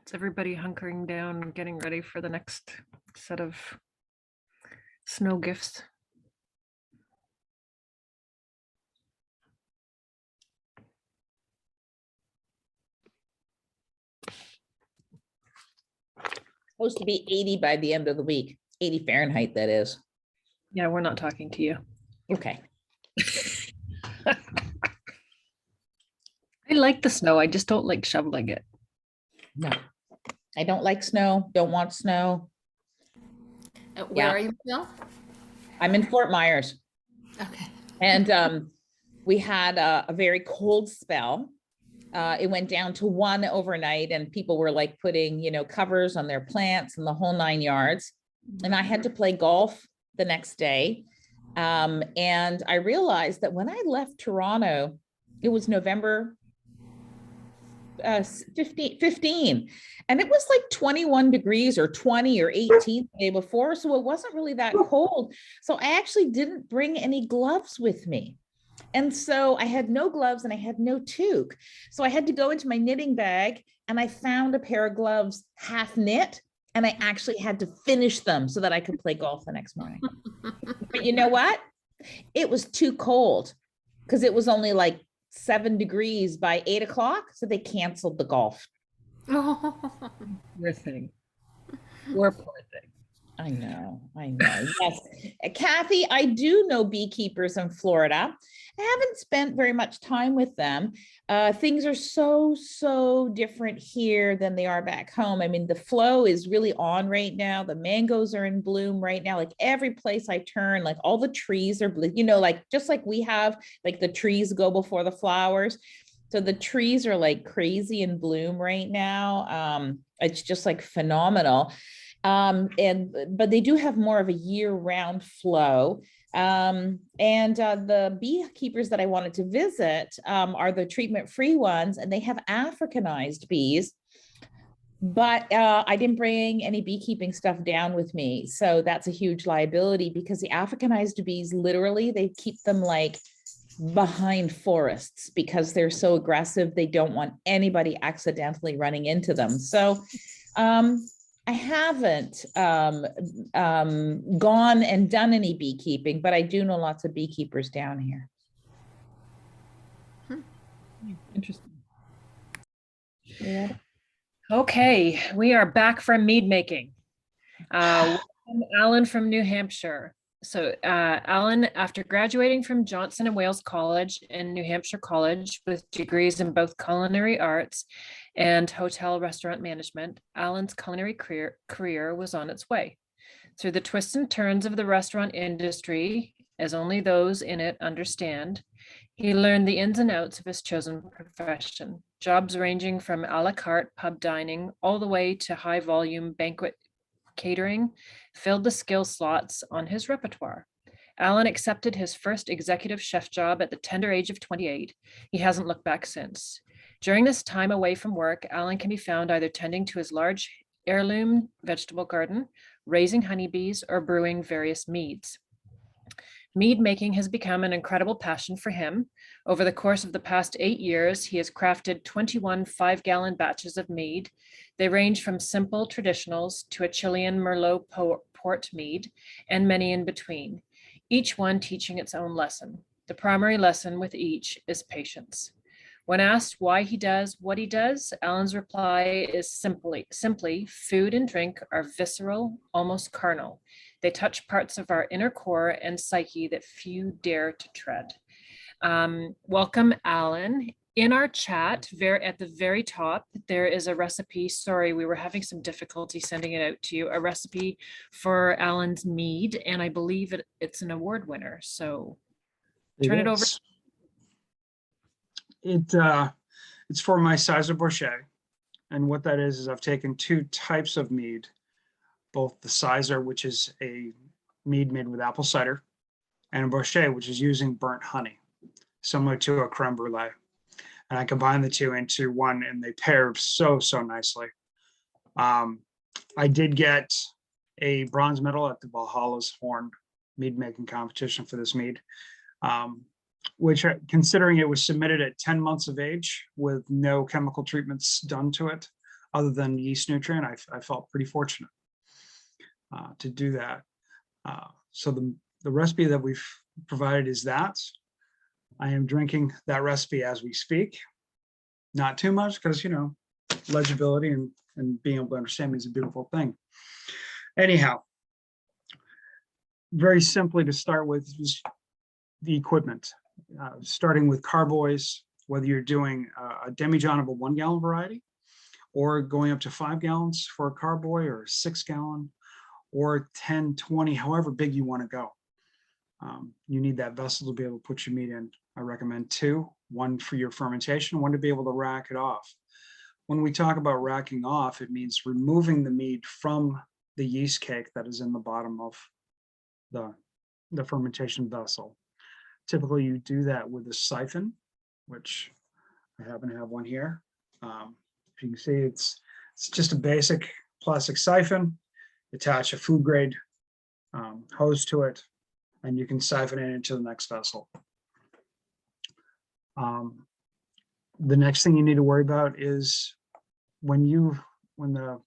B: Is everybody hunkering down and getting ready for the next set of snow gifts?
E: Supposed to be 80 by the end of the week, 80 Fahrenheit, that is.
B: Yeah, we're not talking to you.
E: Okay.
B: I like the snow. I just don't like shoveling it.
E: No, I don't like snow, don't want snow.
F: Where
E: Yeah.
F: are you, Bill?
E: I'm in Fort Myers.
F: Okay.
E: And we had a very cold spell. It went down to 1 overnight and people were like putting, covers on their plants and the whole 9 yards. And I had to play golf the next day. And I realized that when I left Toronto, it was November 15, and it was like 21 degrees or 20 or 18 the day before. So it wasn't really that cold. So I actually didn't bring any gloves with me. And so I had no gloves and I had no toque. So I had to go into my knitting bag and I found a pair of gloves half knit and I actually had to finish them so that I could play golf the next morning. But you know what? It was too cold because it was only like 7 degrees by 8 o'clock. So they canceled the golf.
B: Poor thing. Poor thing.
E: I know. Yes. Kathy, I do know beekeepers in Florida. I haven't spent very much time with them. Things are so different here than they are back home. I mean, the flow is really on right now. The mangoes are in bloom right now. Like every place I turn, like all the trees are, like just like we have, like the trees go before the flowers. So the trees are like crazy in bloom right now. It's just like phenomenal. But they do have more of a year-round flow. The beekeepers that I wanted to visit are the treatment-free ones, and they have Africanized bees. But I didn't bring any beekeeping stuff down with me. So that's a huge liability because the Africanized bees, literally, they keep them like behind forests because they're so aggressive. They don't want anybody accidentally running into them. So I haven't gone and done any beekeeping, but I do know lots of beekeepers down here.
B: Interesting.
E: Yeah.
B: Okay, we are back from mead making. Welcome, Alan from New Hampshire. So Alan, after graduating from Johnson and Wales College and New Hampshire College with degrees in both culinary arts and hotel restaurant management, Alan's culinary career was on its way. Through the twists and turns of the restaurant industry, as only those in it understand, he learned the ins and outs of his chosen profession, jobs ranging from a la carte pub dining all the way to high volume banquet catering filled the skill slots on his repertoire. Alan accepted his first executive chef job at the tender age of 28. He hasn't looked back since. During this time away from work, Alan can be found either tending to his large heirloom vegetable garden, raising honeybees, or brewing various meads. Mead making has become an incredible passion for him. Over the course of the past 8 years, he has crafted 21 5-gallon batches of mead. They range from simple traditionals to a Chilean Merlot port mead and many in between, each one teaching its own lesson. The primary lesson with each is patience. When asked why he does what he does, Alan's reply is simply, food and drink are visceral, almost carnal. They touch parts of our inner core and psyche that few dare to tread. Welcome, Alan. In our chat, at the very top, there is a recipe. Sorry, we were having some difficulty sending it out to you. A recipe for Alan's mead, and I believe it's an award winner. So turn it over.
A: It's for my Sizer Boucher, and what that is I've taken 2 types of mead, both the Sizer, which is a mead made with apple cider, and a Boucher, which is using burnt honey, similar to a creme brulee. And I combine the 2 into one, and they pair so nicely. I did get a bronze medal at the Valhalla's Horn mead making competition for this mead, which, considering it was submitted at 10 months of age with no chemical treatments done to it, other than yeast nutrient, I felt pretty fortunate to do that. So the recipe that we've provided is that. I am drinking that recipe as we speak. Not too much because, you know, legibility and being able to understand me is a beautiful thing. Anyhow, very simply to start with is the equipment, starting with carboys, whether you're doing a demijohn of a 1 gallon variety or going up to 5 gallons for a carboy or a 6 gallon or 10, 20, however big you want to go. You need that vessel to be able to put your mead in. I recommend 2, 1 for your fermentation, 1 to be able to rack it off. When we talk about racking off, it means removing the mead from the yeast cake that is in the bottom of the fermentation vessel. Typically, you do that with a siphon, which I happen to have one here. If you can see, it's just a basic plastic siphon. Attach a food grade hose to it, and you can siphon it into the next vessel. The next thing you need to worry about is when the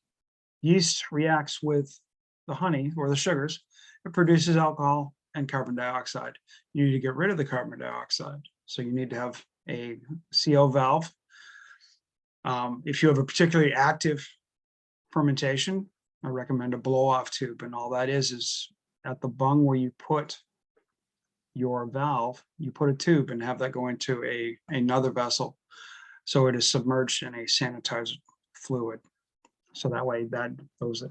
A: yeast reacts with the honey or the sugars, it produces alcohol and carbon dioxide. You need to get rid of the carbon dioxide. So you need to have a CO valve. If you have a particularly active fermentation, I recommend a blow-off tube. And all that is at the bung where you put your valve, you put a tube and have that go into another vessel. So it is submerged in a sanitized fluid. So that way those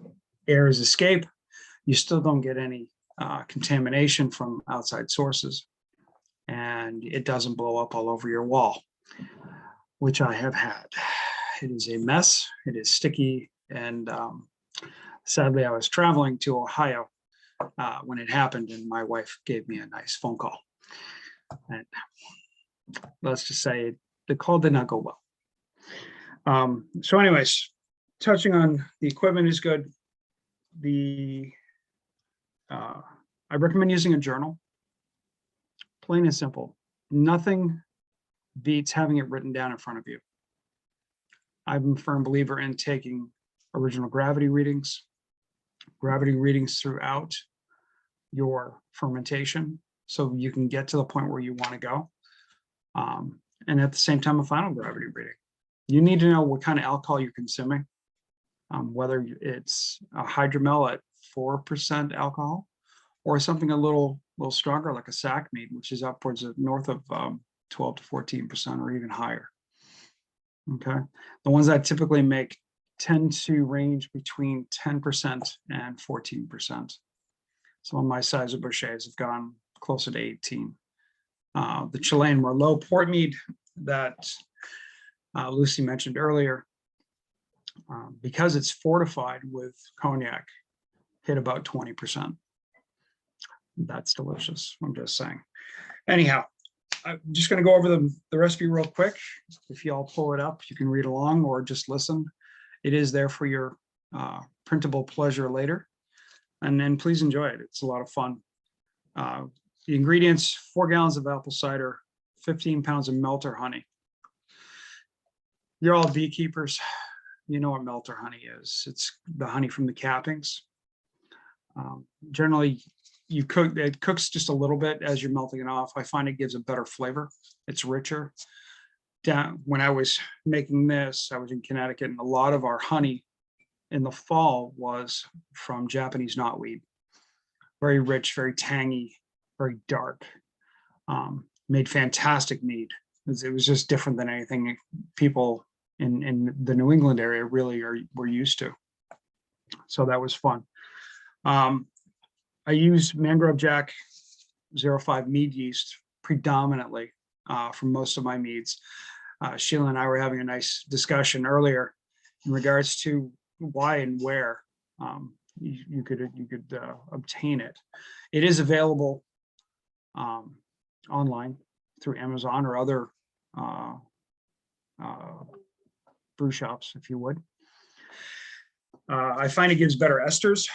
A: airs escape. You still don't get any contamination from outside sources. And it doesn't blow up all over your wall, which I have had. It is a mess. It is sticky. And sadly, I was traveling to Ohio when it happened, and my wife gave me a nice phone call. And let's just say the call did not go well. So anyways, touching on the equipment is good. I recommend using a journal. Plain and simple. Nothing beats having it written down in front of you. I'm a firm believer in taking original gravity readings throughout your fermentation so you can get to the point where you want to go. And at the same time, a final gravity reading. You need to know what kind of alcohol you're consuming, whether it's a hydromel at 4% alcohol or something a little stronger like a sack mead, which is upwards of north of 12 to 14% or even higher. Okay, the ones I typically make tend to range between 10% and 14%. Some of my Sizer Bouchers have gone closer to 18. The Chilean Merlot port mead that Lucy mentioned earlier, because it's fortified with cognac, hit about 20%. That's delicious, I'm just saying. Anyhow, I'm just going to go over the recipe real quick. If you all pull it up, you can read along or just listen. It is there for your printable pleasure later. And then please enjoy it. It's a lot of fun. The ingredients: 4 gallons of apple cider, 15 pounds of melter honey. You're all beekeepers. You know what melter honey is. It's the honey from the cappings. Generally, it cooks just a little bit as you're melting it off. I find it gives a better flavor. It's richer. When I was making this, I was in Connecticut, and a lot of our honey in the fall was from Japanese knotweed. Very rich, very tangy, very dark. Made fantastic mead. It was just different than anything people in the New England area really were used to. So that was fun. I use Mangrove Jack 05 mead yeast predominantly for most of my meads. Sheila and I were having a nice discussion earlier in regards to why and where you could obtain it. It is available online through Amazon or other brew shops, if you would. I find it gives better esters.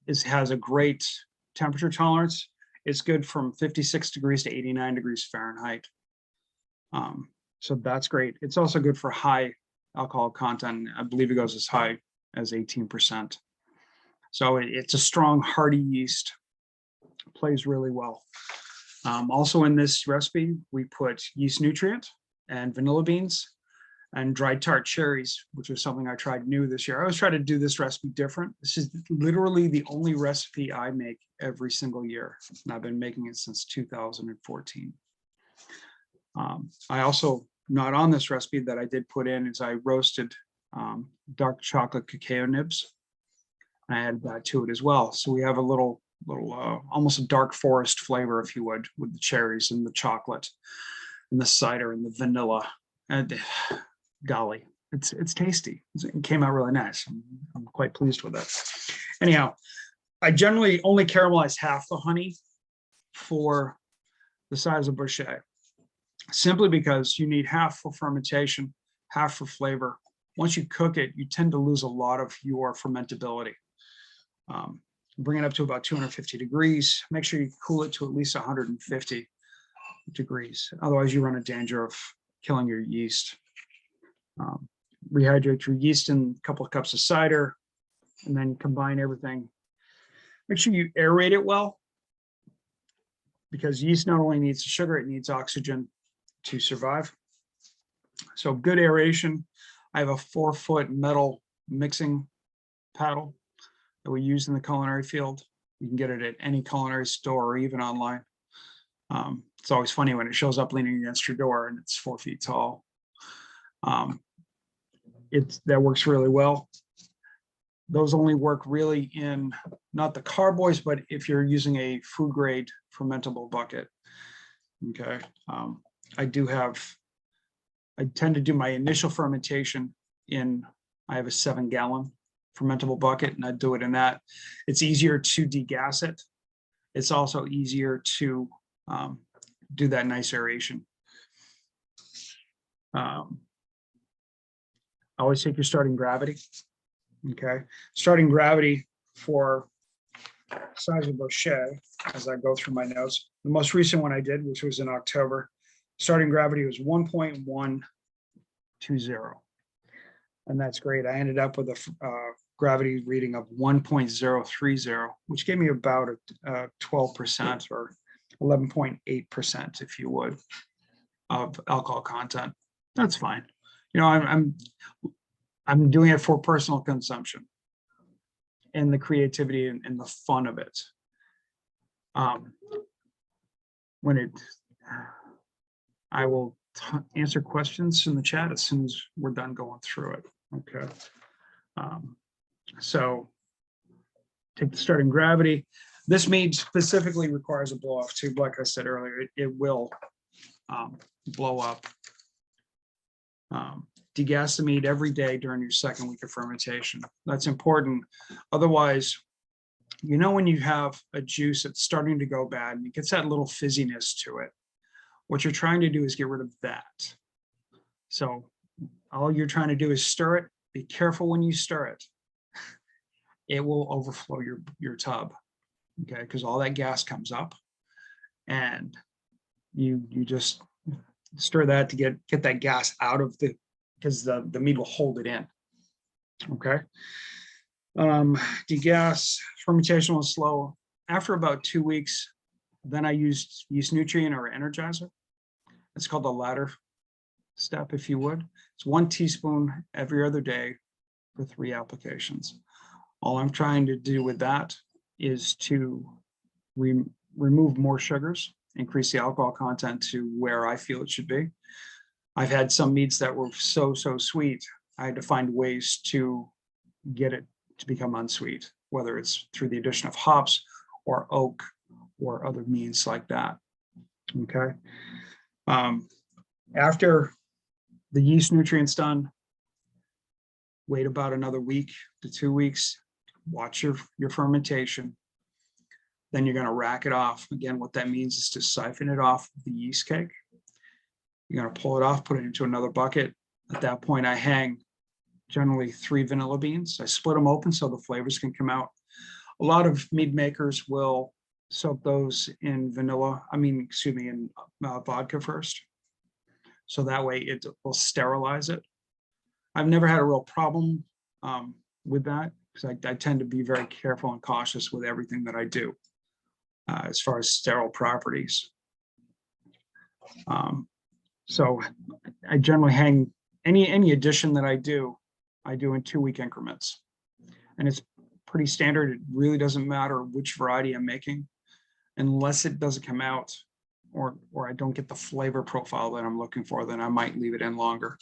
A: It has a great temperature tolerance. It's good from 56 degrees to 89 degrees Fahrenheit. So that's great. It's also good for high alcohol content. I believe it goes as high as 18%. So it's a strong, hearty yeast, plays really well. Also in this recipe, we put yeast nutrient and vanilla beans and dried tart cherries, which is something I tried new this year. I always try to do this recipe different. This is literally the only recipe I make every single year, and I've been making it since 2014. I also, not on this recipe that I did put in, is I roasted dark chocolate cacao nibs. I added that to it as well. So we have a little almost a dark forest flavor, if you would, with the cherries and the chocolate and the cider and the vanilla. And golly, it's tasty. It came out really nice. I'm quite pleased with it. Anyhow, I generally only caramelize half the honey for the Sizer-Boucher, simply because you need half for fermentation, half for flavor. Once you cook it, you tend to lose a lot of your fermentability. Bring it up to about 250 degrees. Make sure you cool it to at least 150 degrees. Otherwise, you run a danger of killing your yeast. Rehydrate your yeast in a couple of cups of cider, and then combine everything. Make sure you aerate it well, because yeast not only needs sugar, it needs oxygen to survive. So good aeration. I have a 4-foot metal mixing paddle that we use in the culinary field. You can get it at any culinary store or even online. It's always funny when it shows up leaning against your door and it's 4 feet tall. That works really well. Those only work really in not the carboys, but if you're using a food grade fermentable bucket. Okay. I tend to do my initial fermentation I have a 7-gallon fermentable bucket, and I do it in that. It's easier to degas it. It's also easier to do that nice aeration. Always take your starting gravity. Okay, starting gravity for Sizer-Boucher, as I go through my notes. The most recent one I did, which was in October, starting gravity was 1.120. And that's great. I ended up with a gravity reading of 1.030, which gave me about a 12% or 11.8%, if you would, of alcohol content. That's fine. You know, I'm doing it for personal consumption and the creativity and the fun of it. I will answer questions in the chat as soon as we're done going through it. Okay. So take the starting gravity. This mead specifically requires a blow off tube. Like I said earlier, it will blow up. Degas the mead every day during your second week of fermentation. That's important. Otherwise, you know, when you have a juice that's starting to go bad and it gets that little fizziness to it, what you're trying to do is get rid of that. So all you're trying to do is stir it. Be careful when you stir it. It will overflow your tub, okay? Because all that gas comes up, and you just stir that to get that gas out of because the mead will hold it in. Okay. Degas, fermentation was slow. After about 2 weeks, then I used yeast nutrient or energizer. It's called the ladder step, if you would. It's 1 teaspoon every other day for 3 applications. All I'm trying to do with that is to remove more sugars, increase the alcohol content to where I feel it should be. I've had some meads that were so sweet. I had to find ways to get it to become unsweet, whether it's through the addition of hops or oak or other means like that. Okay. After the yeast nutrients done, wait about another week to 2 weeks, watch your fermentation. Then you're going to rack it off. Again, what that means is to siphon it off the yeast cake. You're going to pull it off, put it into another bucket. At that point, I hang generally 3 vanilla beans. I split them open so the flavors can come out. A lot of mead makers will soak those in vodka first. So that way it will sterilize it. I've never had a real problem with that, because I tend to be very careful and cautious with everything that I do as far as sterile properties. So I generally hang any addition that I do in 2-week increments. And it's pretty standard. It really doesn't matter which variety I'm making, unless it doesn't come out or I don't get the flavor profile that I'm looking for, then I might leave it in longer.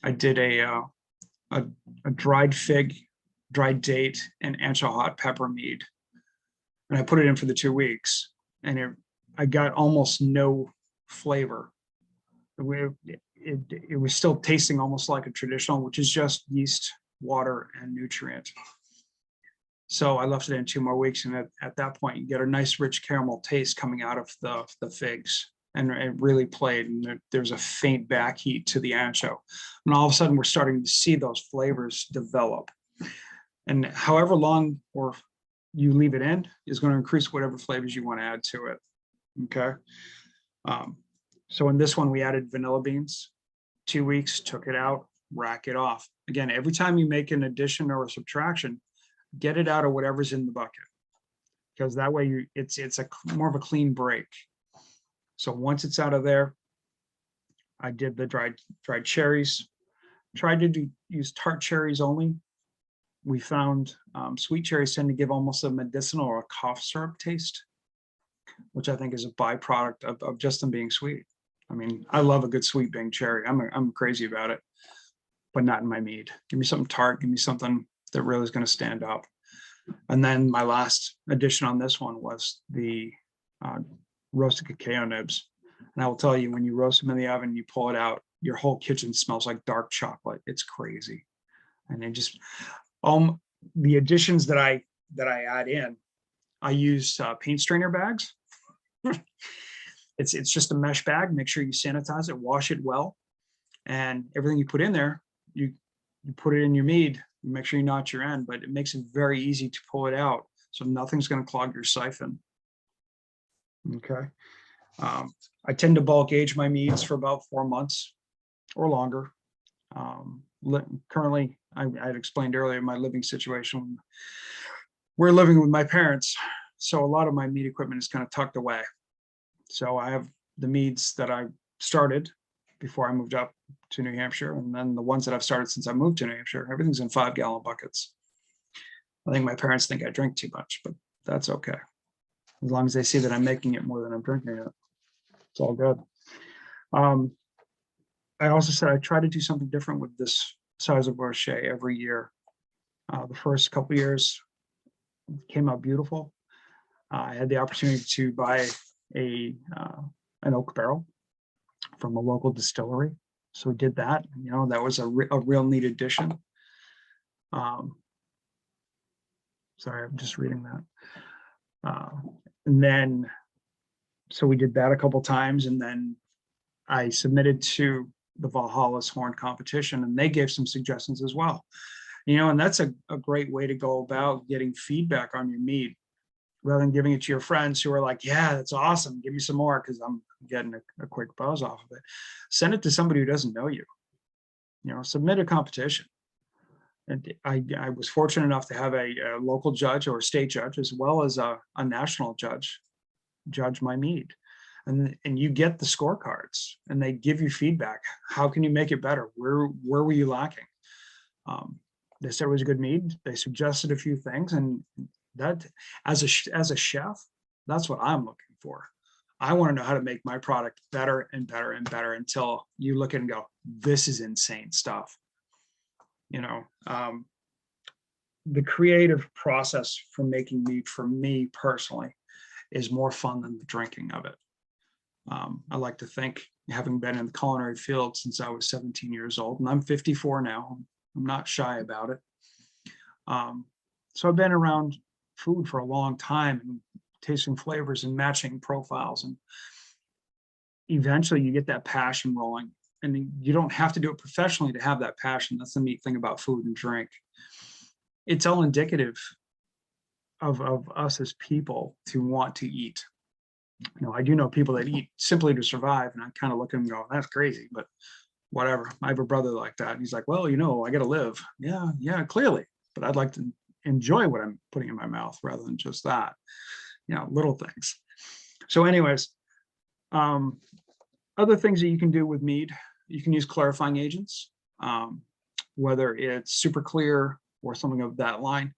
A: I did a dried fig, dried date, and ancho hot pepper mead. And I put it in for the 2 weeks, and I got almost no flavor. It was still tasting almost like a traditional, which is just yeast, water, and nutrient. So I left it in 2 more weeks, and at that point, you get a nice rich caramel taste coming out of the figs, and it really played. And there's a faint back heat to the ancho, and all of a sudden, we're starting to see those flavors develop. And however long or you leave it in is going to increase whatever flavors you want to add to it. Okay. So in this one, we added vanilla beans. 2 weeks, took it out, rack it off. Again, every time you make an addition or a subtraction, get it out of whatever's in the bucket, because that way it's more of a clean break. So once it's out of there, I did the dried cherries. Tried to use tart cherries only. We found sweet cherries tend to give almost a medicinal or a cough syrup taste, which I think is a byproduct of just them being sweet. I mean, I love a good sweet Bing cherry. I'm crazy about it, but not in my mead. Give me something tart. Give me something that really is going to stand up. And then my last addition on this one was the roasted cacao nibs. And I will tell you, when you roast them in the oven, you pull it out, your whole kitchen smells like dark chocolate. It's crazy. And then just the additions that I add in, I use paint strainer bags. It's just a mesh bag. Make sure you sanitize it, wash it well, and everything you put in there, you put it in your mead. You make sure you notch your end, but it makes it very easy to pull it out, so nothing's going to clog your siphon. Okay. I tend to bulk age my meads for about 4 months or longer. Currently, I had explained earlier my living situation. We're living with my parents, so a lot of my mead equipment is kind of tucked away. So I have the meads that I started before I moved up to New Hampshire, and then the ones that I've started since I moved to New Hampshire. Everything's in 5-gallon buckets. I think my parents think I drink too much, but that's okay. As long as they see that I'm making it more than I'm drinking it, it's all good. I also said I try to do something different with this Saison-Boucher every year. The first couple of years came out beautiful. I had the opportunity to buy an oak barrel from a local distillery, so we did that. You know, that was a real neat addition. Sorry, I'm just reading that. And then, so we did that a couple times, and then I submitted to the Valhalla's Horn competition, and they gave some suggestions as well. You know, and that's a great way to go about getting feedback on your mead, rather than giving it to your friends who are like, yeah, that's awesome, give me some more, because I'm getting a quick buzz off of it. Send it to somebody who doesn't know you. You know, submit a competition. And I was fortunate enough to have a local judge or a state judge, as well as a national judge my mead. And you get the scorecards, and they give you feedback. How can you make it better? Where were you lacking? They said it was a good mead. They suggested a few things, and that, as a chef, that's what I'm looking for. I want to know how to make my product better and better and better until you look at it and go, this is insane stuff. You know, the creative process for making mead, for me personally, is more fun than the drinking of it. I like to think, having been in the culinary field since I was 17 years old, and I'm 54 now, I'm not shy about it. So I've been around food for a long time, and tasting flavors and matching profiles, and eventually you get that passion rolling. And you don't have to do it professionally to have that passion. That's the neat thing about food and drink. It's all indicative of us as people to want to eat. You know, I do know people that eat simply to survive, and I kind of look at them and go, that's crazy. But whatever. I have a brother like that. And he's like, well, I got to live. Yeah, clearly. But I'd like to enjoy what I'm putting in my mouth rather than just that, little things. So anyways, other things that you can do with mead, you can use clarifying agents, whether it's super clear or something of that line.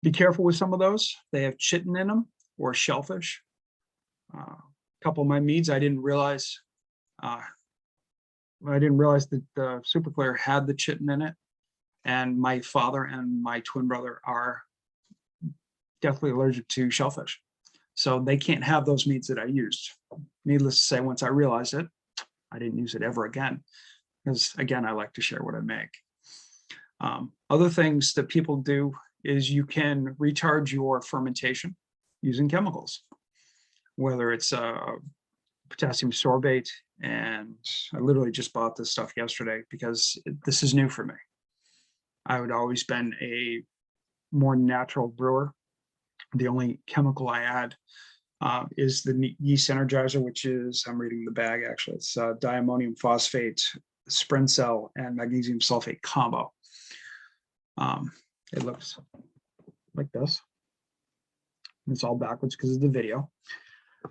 A: Be careful with some of those. They have chitin in them or shellfish. A couple of my meads, I didn't realize that the super clear had the chitin in it. And my father and my twin brother are deathly allergic to shellfish. So they can't have those meads that I used. Needless to say, once I realized it, I didn't use it ever again. Because again, I like to share what I make. Other things that people do is you can retard your fermentation using chemicals, whether it's potassium sorbate. And I literally just bought this stuff yesterday because this is new for me. I would always been a more natural brewer. The only chemical I add is the yeast energizer, which is, I'm reading the bag actually, it's diammonium phosphate, Sprincell, and magnesium sulfate combo. It looks like this. It's all backwards because of the video.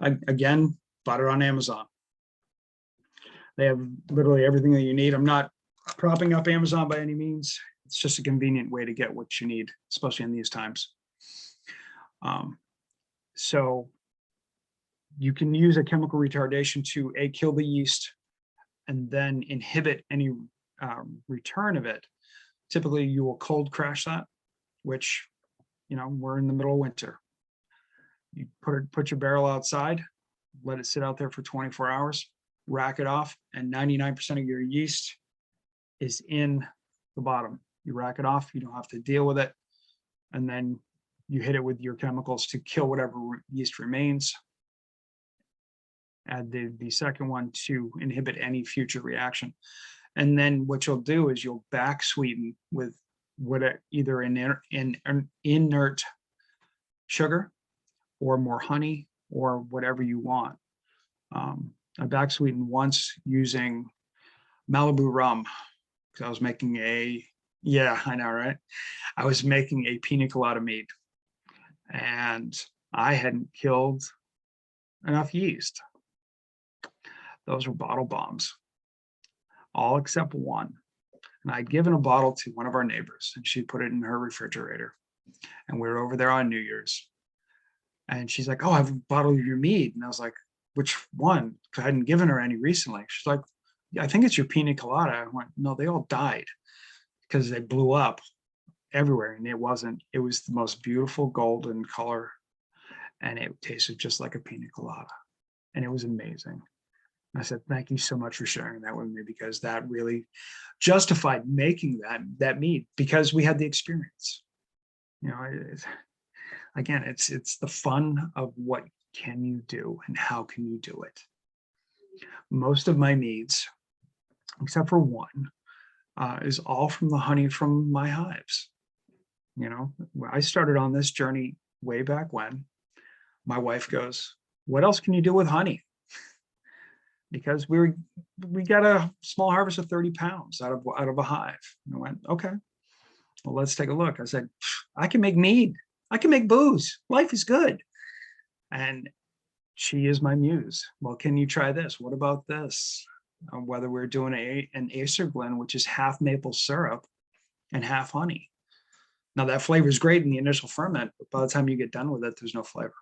A: I, again, bought it on Amazon. They have literally everything that you need. I'm not propping up Amazon by any means. It's just a convenient way to get what you need, especially in these times. So you can use a chemical retardation to kill the yeast and then inhibit any return of it. Typically, you will cold crash that, which, we're in the middle of winter. You put your barrel outside, let it sit out there for 24 hours, rack it off, and 99% of your yeast is in the bottom. You rack it off, you don't have to deal with it. And then you hit it with your chemicals to kill whatever yeast remains. Add the second one to inhibit any future reaction. And then what you'll do is you'll back sweeten with either an inert sugar or more honey or whatever you want. I back sweetened once using Malibu rum because I was making yeah, I know, right? I was making a pina colada mead and I hadn't killed enough yeast. Those were bottle bombs, all except one. And I'd given a bottle to one of our neighbors and she put it in her refrigerator. And we were over there on New Year's. And she's like, oh, I have a bottle of your mead. And I was like, which one? Because I hadn't given her any recently. She's like, yeah, I think it's your pina colada. I went, no, they all died because they blew up everywhere. And it was the most beautiful golden color. And it tasted just like a pina colada. And it was amazing. I said, thank you so much for sharing that with me, because that really justified making that mead, because we had the experience. Again, it's the fun of what can you do and how can you do it. Most of my meads, except for one, is all from the honey from my hives. I started on this journey way back when. My wife goes, what else can you do with honey? Because we got a small harvest of 30 pounds out of a hive. And I went, okay, well, let's take a look. I said, I can make mead. I can make booze. Life is good. And she is my muse. Well, can you try this? What about this? Whether we're doing an Acer blend, which is half maple syrup and half honey. Now that flavor is great in the initial ferment, but by the time you get done with it, there's no flavor.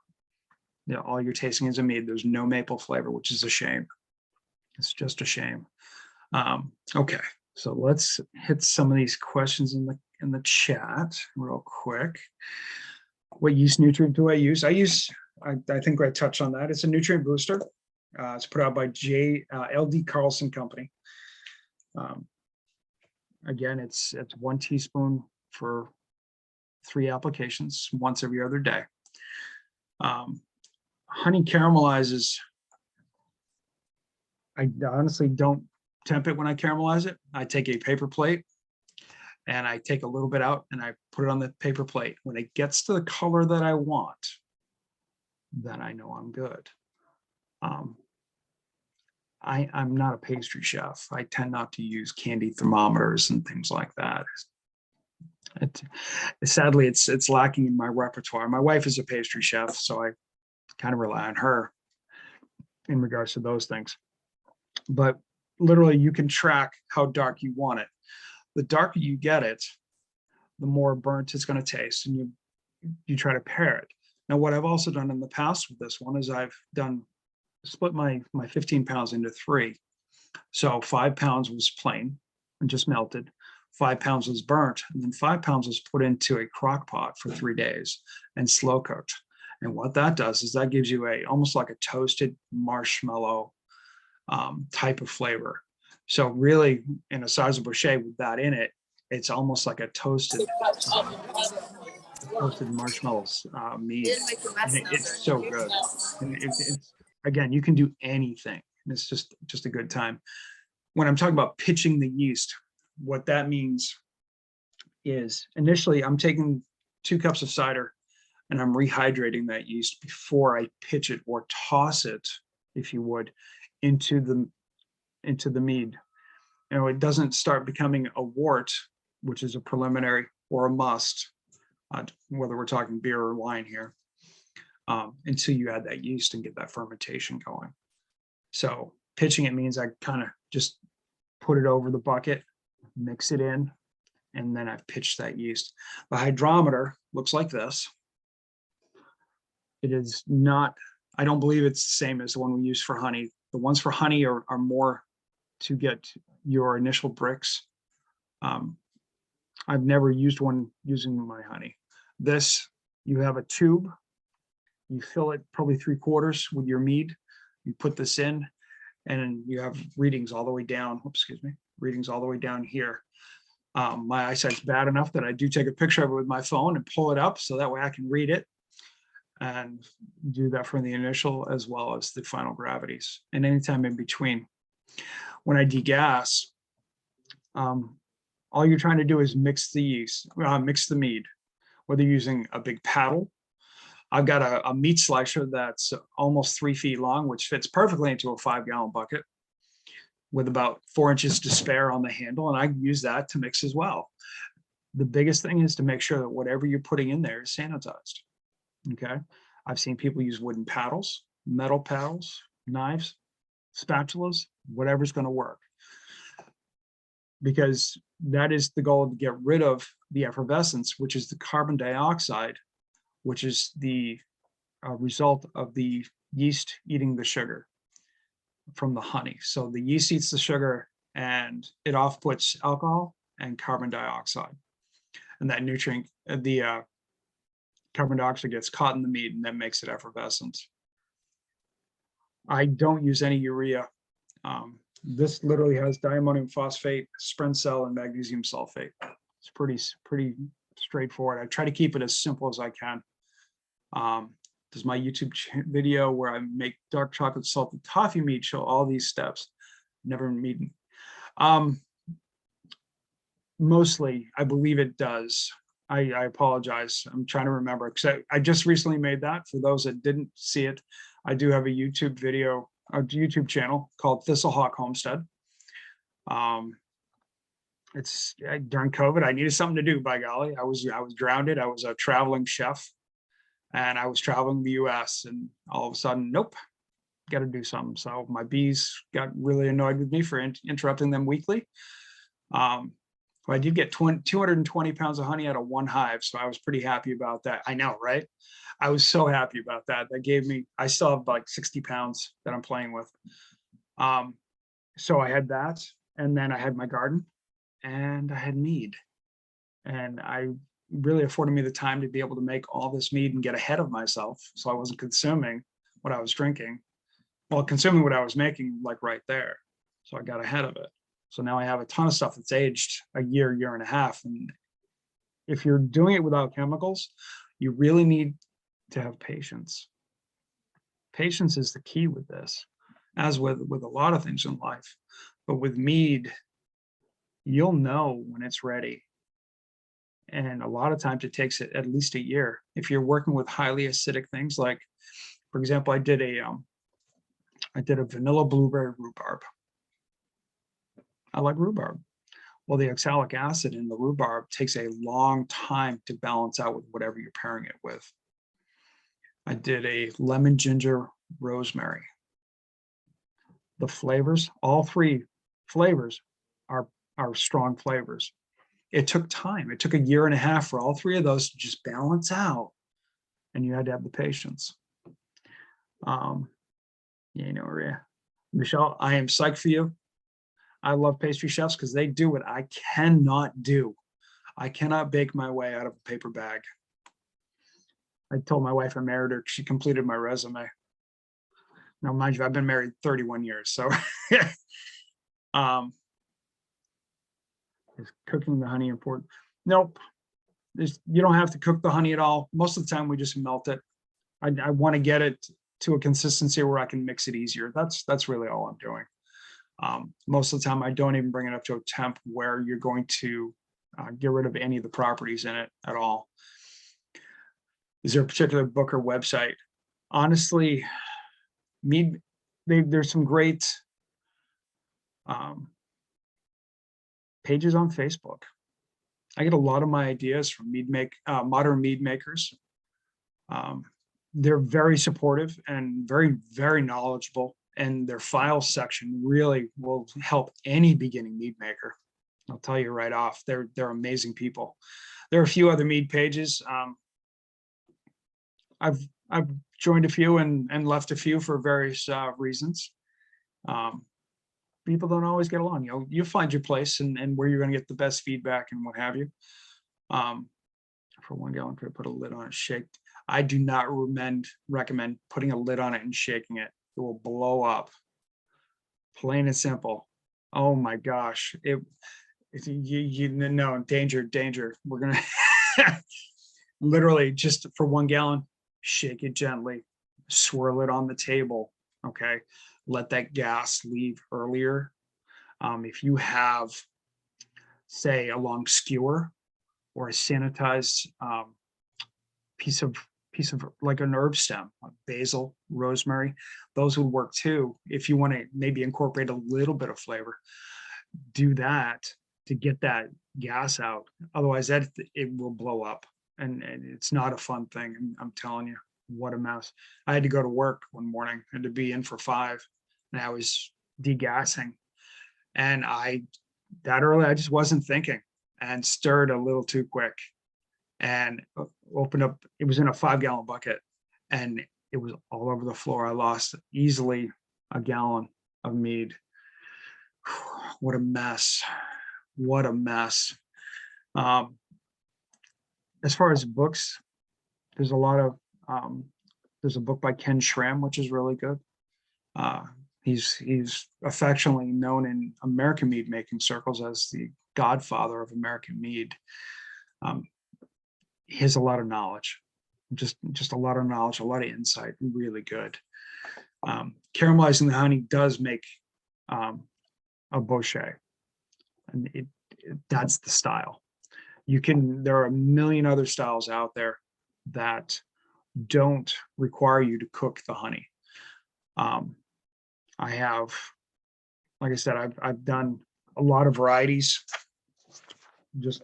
A: All you're tasting is a mead. There's no maple flavor, which is a shame. It's just a shame. Okay, so let's hit some of these questions in the chat real quick. What yeast nutrient do I use? I think I touched on that. It's a nutrient booster. It's put out by LD Carlson Company. Again, it's 1 teaspoon for 3 applications, once every other day. Honey caramelizes. I honestly don't temp it when I caramelize it. I take a paper plate and I take a little bit out and I put it on the paper plate. When it gets to the color that I want, then I know I'm good. I'm not a pastry chef. I tend not to use candy thermometers and things like that. It, sadly, it's lacking in my repertoire. My wife is a pastry chef, so I kind of rely on her in regards to those things. But literally, you can track how dark you want it. The darker you get it, the more burnt it's going to taste, and you try to pair it. Now, what I've also done in the past with this one is I've split my 15 pounds into 3. So 5 pounds was plain and just melted. 5 pounds was burnt, and then 5 pounds was put into a crock pot for 3 days and slow cooked. And what that does is that gives you almost like a toasted marshmallow type of flavor. So really, in a Sizer Boucher with that in it, it's almost like a toasted marshmallows mead. And it's so good. And it's again, you can do anything. And it's just a good time. When I'm talking about pitching the yeast, what that means is initially I'm taking 2 cups of cider and I'm rehydrating that yeast before I pitch it or toss it, if you would, into the mead. You know, it doesn't start becoming a wort, which is a preliminary, or a must, whether we're talking beer or wine here, until you add that yeast and get that fermentation going. So pitching it means I kind of just put it over the bucket, mix it in, and then I've pitched that yeast. The hydrometer looks like this. It is not, I don't believe it's the same as the one we use for honey. The ones for honey are more to get your initial bricks. I've never used one using my honey. This, you have a tube, you fill it probably 3/4 with your mead, you put this in, and you have readings all the way down, readings all the way down here. My eyesight's bad enough that I do take a picture of it with my phone and pull it up so that way I can read it and do that for the initial as well as the final gravities and anytime in between. When I degas, all you're trying to do is mix the yeast, mix the mead, whether you're using a big paddle. I've got a meat slicer that's almost 3 feet long, which fits perfectly into a 5-gallon bucket with about 4 inches to spare on the handle. And I use that to mix as well. The biggest thing is to make sure that whatever you're putting in there is sanitized. Okay. I've seen people use wooden paddles, metal paddles, knives, spatulas, whatever's going to work. Because that is the goal, to get rid of the effervescence, which is the carbon dioxide, which is the result of the yeast eating the sugar from the honey. So the yeast eats the sugar and it offputs alcohol and carbon dioxide. And that nutrient, the carbon dioxide gets caught in the mead and that makes it effervescent. I don't use any urea. This literally has diammonium phosphate, Sprencel, and magnesium sulfate. It's pretty straightforward. I try to keep it as simple as I can. Does my YouTube video where I make dark chocolate salted toffee mead show all these steps? Never mead. Mostly, I believe it does. I apologize. I'm trying to remember because I just recently made that. For those that didn't see it, I do have a YouTube video, a YouTube channel called Thistlehawk Homestead. It's during COVID, I needed something to do, by golly. I was grounded. I was a traveling chef and I was traveling the US and all of a sudden, nope, got to do something. So my bees got really annoyed with me for interrupting them weekly. I did get 220 pounds of honey out of 1 hive. So I was pretty happy about that. I know, right? I was so happy about that. That gave me, I still have like 60 pounds that I'm playing with. So I had that, and then I had my garden and I had mead, and I really afforded me the time to be able to make all this mead and get ahead of myself. So I wasn't consuming what I was drinking, well, consuming what I was making, like right there. So I got ahead of it. So now I have a ton of stuff that's aged a year, year and a half. And if you're doing it without chemicals, you really need to have patience. Patience is the key with this, as with a lot of things in life. But with mead, you'll know when it's ready. And a lot of times it takes it at least a year. If you're working with highly acidic things, like, for example, I did I did a vanilla blueberry rhubarb. I like rhubarb. Well, the oxalic acid in the rhubarb takes a long time to balance out with whatever you're pairing it with. I did a lemon ginger rosemary. The flavors, all three flavors are strong flavors. It took time. It took a year and a half for all three of those to just balance out. And you had to have the patience. You know, Maria, Michelle, I am psyched for you. I love pastry chefs because they do what I cannot do. I cannot bake my way out of a paper bag. I told my wife I married her. She completed my resume. Now, mind you, I've been married 31 years. So is cooking the honey important? Nope. You don't have to cook the honey at all. Most of the time we just melt it. I want to get it to a consistency where I can mix it easier. That's really all I'm doing. Most of the time I don't even bring it up to a temp where you're going to get rid of any of the properties in it at all. Is there a particular book or website? Honestly, Mead, there's some great pages on Facebook. I get a lot of my ideas from modern mead makers. They're very supportive and very, very knowledgeable, and their file section really will help any beginning mead maker. I'll tell you right off, they're amazing people. There are a few other mead pages. I've joined a few and left a few for various reasons. People don't always get along. You find your place and where you're going to get the best feedback and what have you. For 1 gallon, could I put a lid on it, shake? I do not recommend putting a lid on it and shaking it. It will blow up. Plain and simple. Oh my gosh! No, danger. We're gonna literally just for 1 gallon, shake it gently, swirl it on the table. Okay, let that gas leave earlier. If you have, say, a long skewer or a sanitized piece of like an herb stem, like basil, rosemary, those would work too. If you want to maybe incorporate a little bit of flavor, do that to get that gas out. Otherwise, it will blow up, and it's not a fun thing. And I'm telling you, what a mess. I had to go to work one morning, had to be in for 5, and I was degassing, and that early I just wasn't thinking and stirred a little too quick. And opened up, it was in a 5-gallon bucket and it was all over the floor. I lost easily a gallon of mead. What a mess. What a mess. As far as books, there's a lot of, there's a book by Ken Schramm, which is really good. He's affectionately known in American mead making circles as the godfather of American mead. He has a lot of knowledge, just a lot of knowledge, a lot of insight, really good. Caramelizing the honey does make a bochet, and that's the style. There are a million other styles out there that don't require you to cook the honey. I have, like I said, I've done a lot of varieties. Just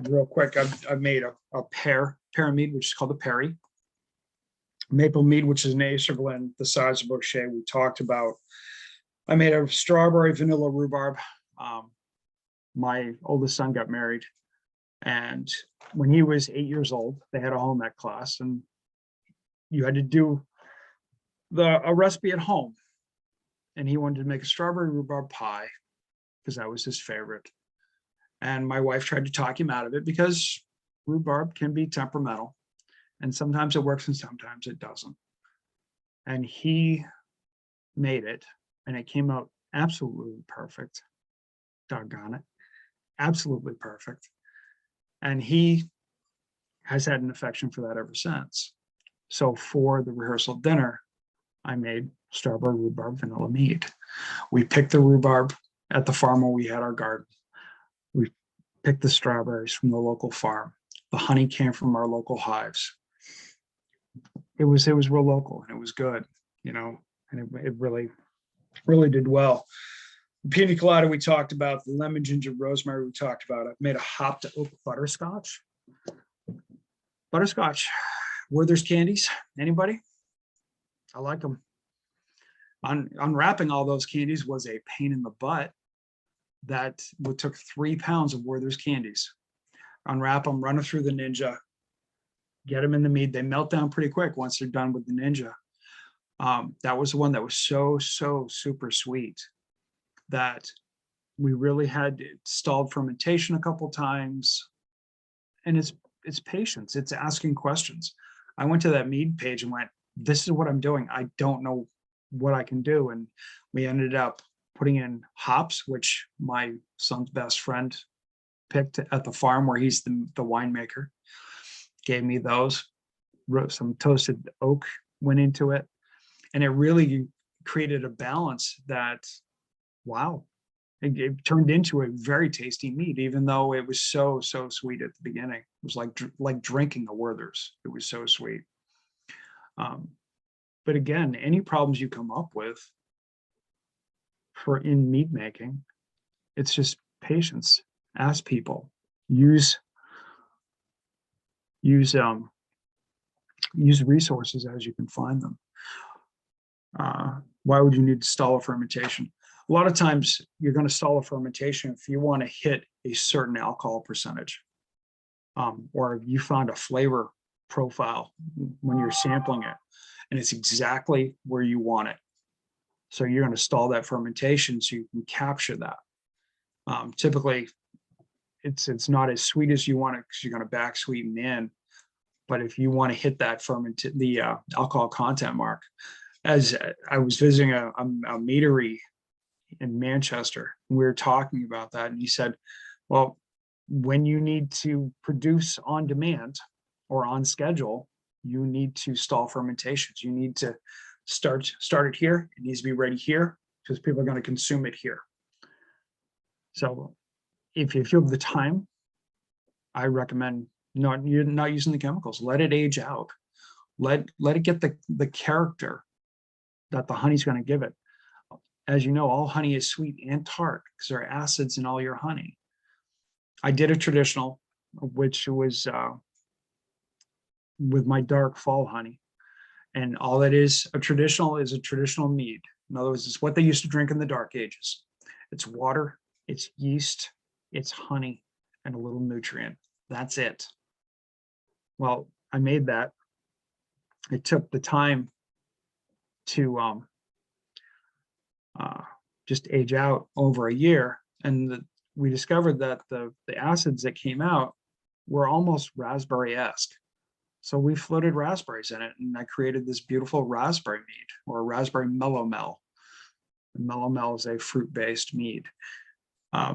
A: real quick, I've made a pear mead, which is called the Perry. Maple mead, which is an Acer blend, the size of bochet we talked about. I made a strawberry vanilla rhubarb. My oldest son got married, and when he was 8 years old, they had a home ec class, and you had to do a recipe at home. And he wanted to make a strawberry rhubarb pie because that was his favorite. And my wife tried to talk him out of it because rhubarb can be temperamental, and sometimes it works and sometimes it doesn't. And he made it, and it came out absolutely perfect. Doggone it. Absolutely perfect. And he has had an affection for that ever since. So for the rehearsal dinner, I made strawberry rhubarb vanilla mead. We picked the rhubarb at the farm where we had our garden. We picked the strawberries from the local farm. The honey came from our local hives. It was real local, and it was good, and it really did well. The pina colada we talked about, the lemon ginger rosemary we talked about. I've made a hop to oak butterscotch. Werther's candies. Anybody? I like them. Unwrapping all those candies was a pain in the butt. That took 3 pounds of Werther's candies. Unwrap them, run them through the Ninja, get them in the Mead. They melt down pretty quick once they're done with the Ninja. That was the one that was so super sweet that we really had stalled fermentation a couple times. And it's patience. It's asking questions. I went to that Mead page and went, this is what I'm doing. I don't know what I can do. And we ended up putting in hops, which my son's best friend picked at the farm where he's the winemaker. Gave me those. Some toasted oak went into it. And it really created a balance that, wow, it turned into a very tasty mead, even though it was so sweet at the beginning. It was like drinking a Werther's. It was so sweet. But again, any problems you come up with in mead making, it's just patience. Ask people. Use resources as you can find them. Why would you need to stall a fermentation? A lot of times you're going to stall a fermentation if you want to hit a certain alcohol percentage, or you found a flavor profile when you're sampling it, and it's exactly where you want it. So you're going to stall that fermentation so you can capture that. Typically, it's not as sweet as you want it because you're going to back sweeten in. But if you want to hit that the alcohol content mark, as I was visiting a meadery in Manchester, we were talking about that, and he said, well, when you need to produce on demand or on schedule, you need to stall fermentations. You need to start it here. It needs to be ready here because people are going to consume it here. So if you have the time, I recommend not using the chemicals. Let it age out. Let it get the character that the honey's going to give it. As you know, all honey is sweet and tart because there are acids in all your honey. I did a traditional, which was with my dark fall honey. And all that is a traditional mead. In other words, it's what they used to drink in the dark ages. It's water, it's yeast, it's honey, and a little nutrient. That's it. Well, I made that. It took the time to just age out over a year. And we discovered that the acids that came out were almost raspberry-esque. So we floated raspberries in it, and I created this beautiful raspberry mead, or a raspberry melomel. Melomel is a fruit-based mead.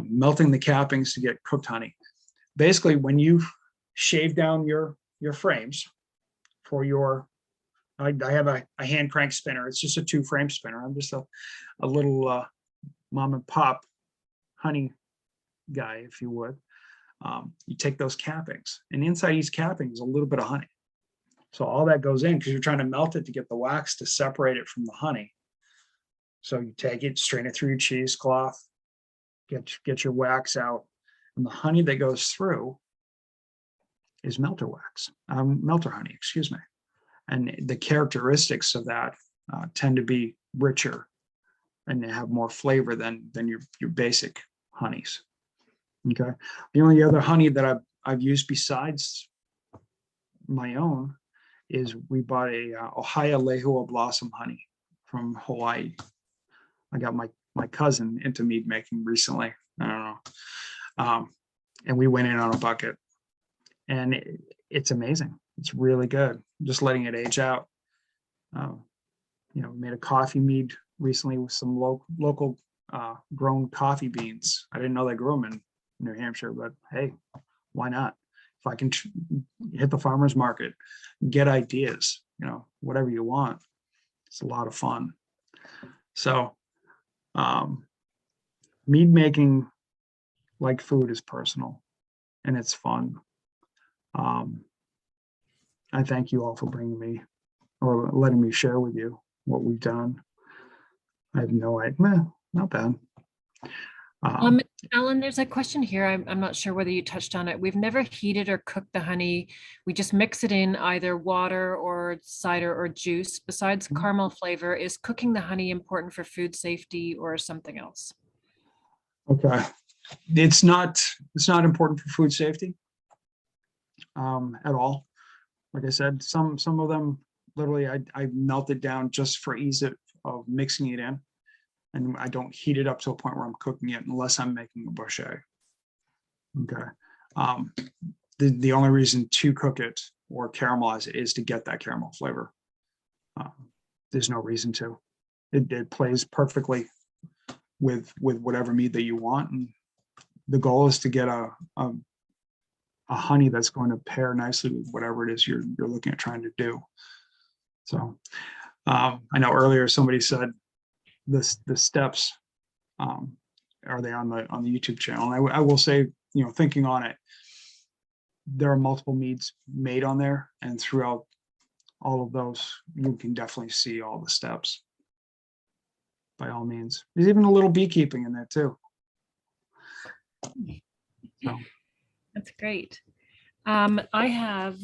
A: Melting the cappings to get cooked honey. Basically, when you shave down your frames for your, I have a hand crank spinner. It's just a 2-frame spinner. I'm just a little mom and pop honey guy, if you would. You take those cappings, and inside each capping is a little bit of honey. So all that goes in because you're trying to melt it to get the wax to separate it from the honey. So you take it, strain it through your cheesecloth, get your wax out, and the honey that goes through is melter honey, excuse me. And the characteristics of that tend to be richer and they have more flavor than your basic honeys. Okay. The only other honey that I've used besides my own is we bought a Ohio Lehua blossom honey from Hawaii. I got my cousin into mead making recently. I don't know. And we went in on a bucket, and it's amazing. It's really good. Just letting it age out. Made a coffee mead recently with some local grown coffee beans. I didn't know they grew them in New Hampshire, but hey, why not? If I can hit the farmer's market, get ideas, whatever you want, it's a lot of fun. So mead making, like food, is personal and it's fun. I thank you all for bringing me or letting me share with you what we've done. I have no idea. Not bad.
B: Alan, there's a question here. I'm not sure whether you touched on it. We've never heated or cooked the honey. We just mix it in either water or cider or juice. Besides
A: Mhm.
B: caramel flavor, is cooking the honey important for food safety or something else?
A: Okay. It's not important for food safety at all. Like I said, some of them literally I melt it down just for ease of mixing it in. And I don't heat it up to a point where I'm cooking it unless I'm making a boucher. Okay. The only reason to cook it or caramelize it is to get that caramel flavor. There's no reason to. It plays perfectly with whatever mead that you want, and the goal is to get a honey that's going to pair nicely with whatever it is you're looking at trying to do. So I know earlier somebody said the steps, are they on the YouTube channel? And I will say, thinking on it, there are multiple meads made on there, and throughout all of those, you can definitely see all the steps. By all means, there's even a little beekeeping in there too. So.
B: That's great. I have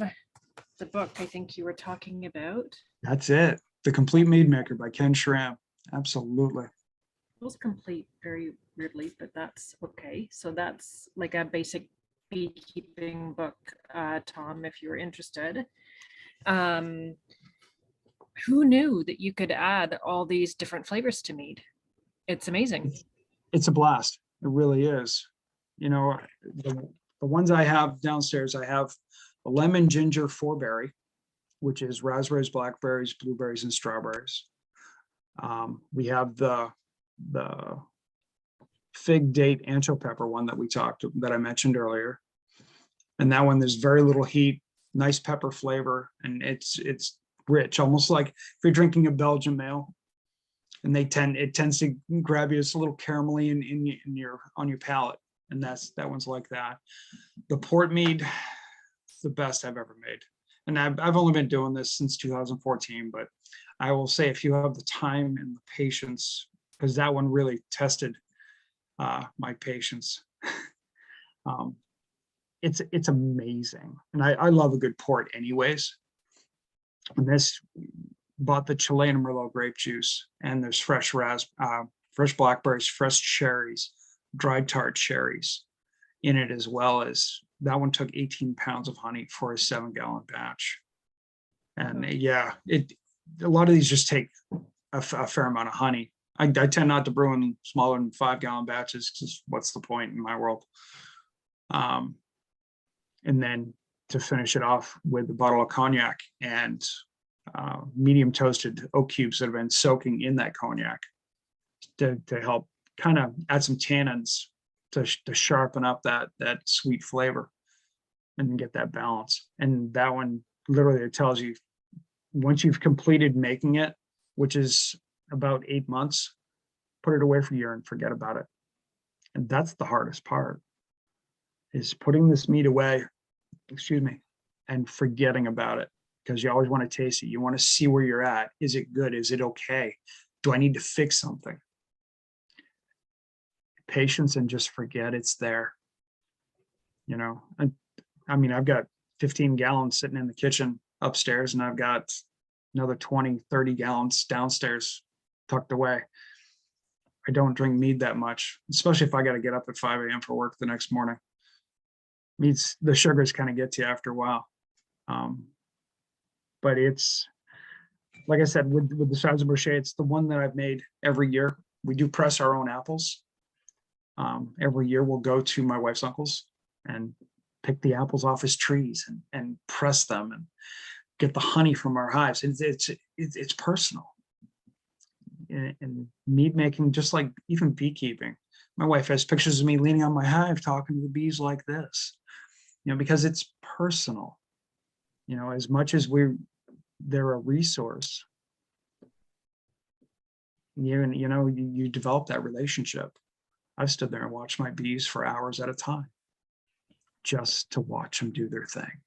B: the book I think you were talking about.
A: That's it. The Complete Mead Maker by Ken Schramm. Absolutely.
B: It was complete very weirdly, but that's okay. So that's like a basic beekeeping book, Tom, if you're interested. Who knew that you could add all these different flavors to mead? It's amazing.
A: It's a blast. It really is. The ones I have downstairs, I have a lemon ginger 4-berry, which is raspberries, blackberries, blueberries, and strawberries. We have the fig date ancho pepper one that I mentioned earlier. And that one, there's very little heat, nice pepper flavor, and it's rich, almost like if you're drinking a Belgian ale, and it tends to grab you. It's a little caramelly on your palate, and that one's like that. The port mead, the best I've ever made, and I've only been doing this since 2014, but I will say, if you have the time and the patience, because that one really tested my patience. It's amazing, and I love a good port anyways. And this, bought the Chilean Merlot grape juice, and there's fresh blackberries, fresh cherries, dried tart cherries in it, as well as that one took 18 pounds of honey for a 7-gallon batch. And yeah, a lot of these just take a fair amount of honey. I tend not to brew in smaller than 5-gallon batches, because what's the point in my world? And then to finish it off with a bottle of cognac and medium toasted oak cubes that have been soaking in that cognac to help kind of add some tannins to sharpen up that sweet flavor and get that balance. And that one literally, it tells you, once you've completed making it, which is about 8 months, put it away for a year and forget about it. And that's the hardest part, is putting this meat away, and forgetting about it, because you always want to taste it. You want to see where you're at. Is it good? Is it okay? Do I need to fix something? Patience, and just forget it's there. I mean, I've got 15 gallons sitting in the kitchen upstairs, and I've got another 20, 30 gallons downstairs tucked away. I don't drink mead that much, especially if I got to get up at 5 a.m. for work the next morning. Meads, the sugars kind of get to you after a while. But it's, like I said, with the Sauzet-Boucher, it's the one that I've made every year. We do press our own apples. Every year we'll go to my wife's uncle's and pick the apples off his trees and press them and get the honey from our hives. It's personal. And mead making, just like even beekeeping, my wife has pictures of me leaning on my hive talking to the bees like this, because it's personal. As much as they're a resource, you develop that relationship. I've stood there and watched my bees for hours at a time, just to watch them do their thing.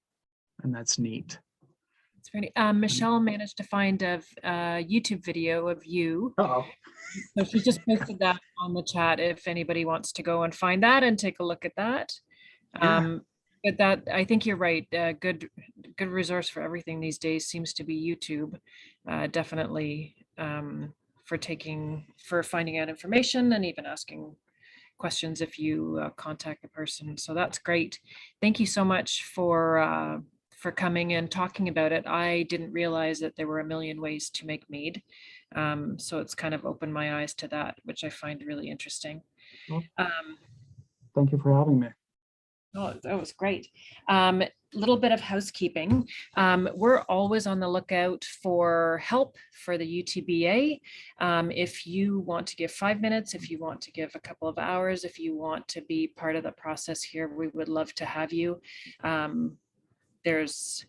A: And that's neat.
B: It's pretty. Michelle managed to find a YouTube video of you.
A: Uh-oh.
B: So she just posted that on the chat if anybody wants to go and find that and take a look at that.
A: Yeah.
B: But that, I think you're right. Good resource for everything these days seems to be YouTube. Definitely for finding out information and even asking questions if you contact the person. So that's great. Thank you so much for coming and talking about it. I didn't realize that there were a million ways to make mead. So it's kind of opened my eyes to that, which I find really interesting.
A: Well, thank you for having me.
B: Oh, that was great. Little bit of housekeeping. We're always on the lookout for help for the UTBA. If you want to give 5 minutes, if you want to give a couple of hours, if you want to be part of the process here, we would love to have you. There's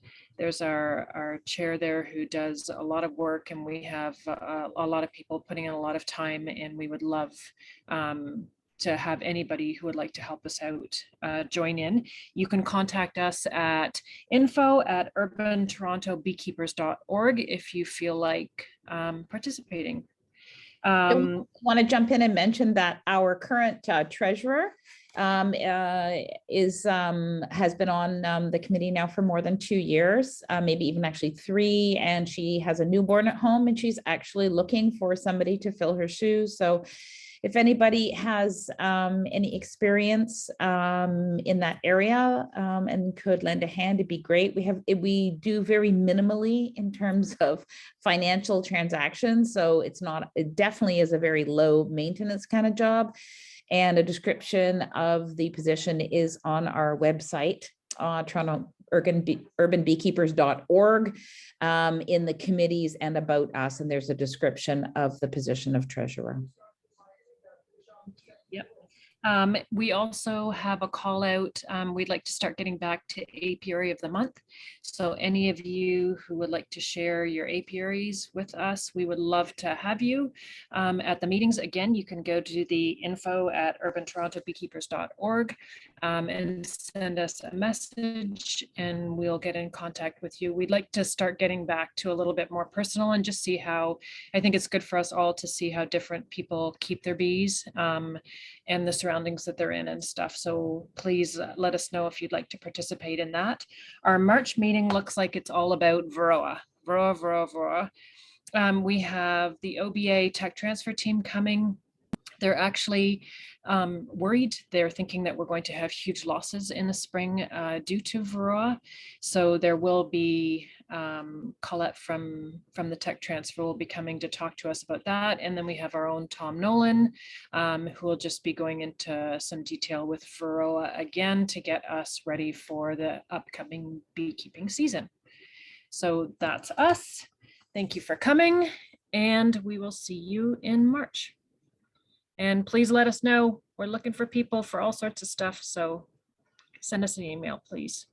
B: our chair there who does a lot of work, and we have a lot of people putting in a lot of time, and we would love to have anybody who would like to help us out join in. You can contact us at info@urbantorontobeekeepers.org if you feel like participating.
E: I want to jump in and mention that our current treasurer has been on the committee now for more than 2 years, maybe even actually 3, and she has a newborn at home, and she's actually looking for somebody to fill her shoes. So if anybody has any experience in that area and could lend a hand, it'd be great. We do very minimally in terms of financial transactions. So it definitely is a very low maintenance kind of job. And a description of the position is on our website, Toronto urbanbeekeepers.org, in the committees and about us. And there's a description of the position of treasurer.
B: Yep. We also have a call out. We'd like to start getting back to apiary of the month. So any of you who would like to share your apiaries with us, we would love to have you at the meetings. Again, you can go to the info@urbantorontobeekeepers.org and send us a message, and we'll get in contact with you. We'd like to start getting back to a little bit more personal and just see how, I think it's good for us all to see how different people keep their bees and the surroundings that they're in and stuff. So please let us know if you'd like to participate in that. Our March meeting looks like it's all about Varroa. We have the OBA tech transfer team coming. They're actually worried. They're thinking that we're going to have huge losses in the spring due to Varroa. So there will be Colette from the tech transfer will be coming to talk to us about that. And then we have our own Tom Nolan, who will just be going into some detail with Varroa again to get us ready for the upcoming beekeeping season. So that's us. Thank you for coming, and we will see you in March. And please let us know. We're looking for people for all sorts of stuff. So send us an email, please.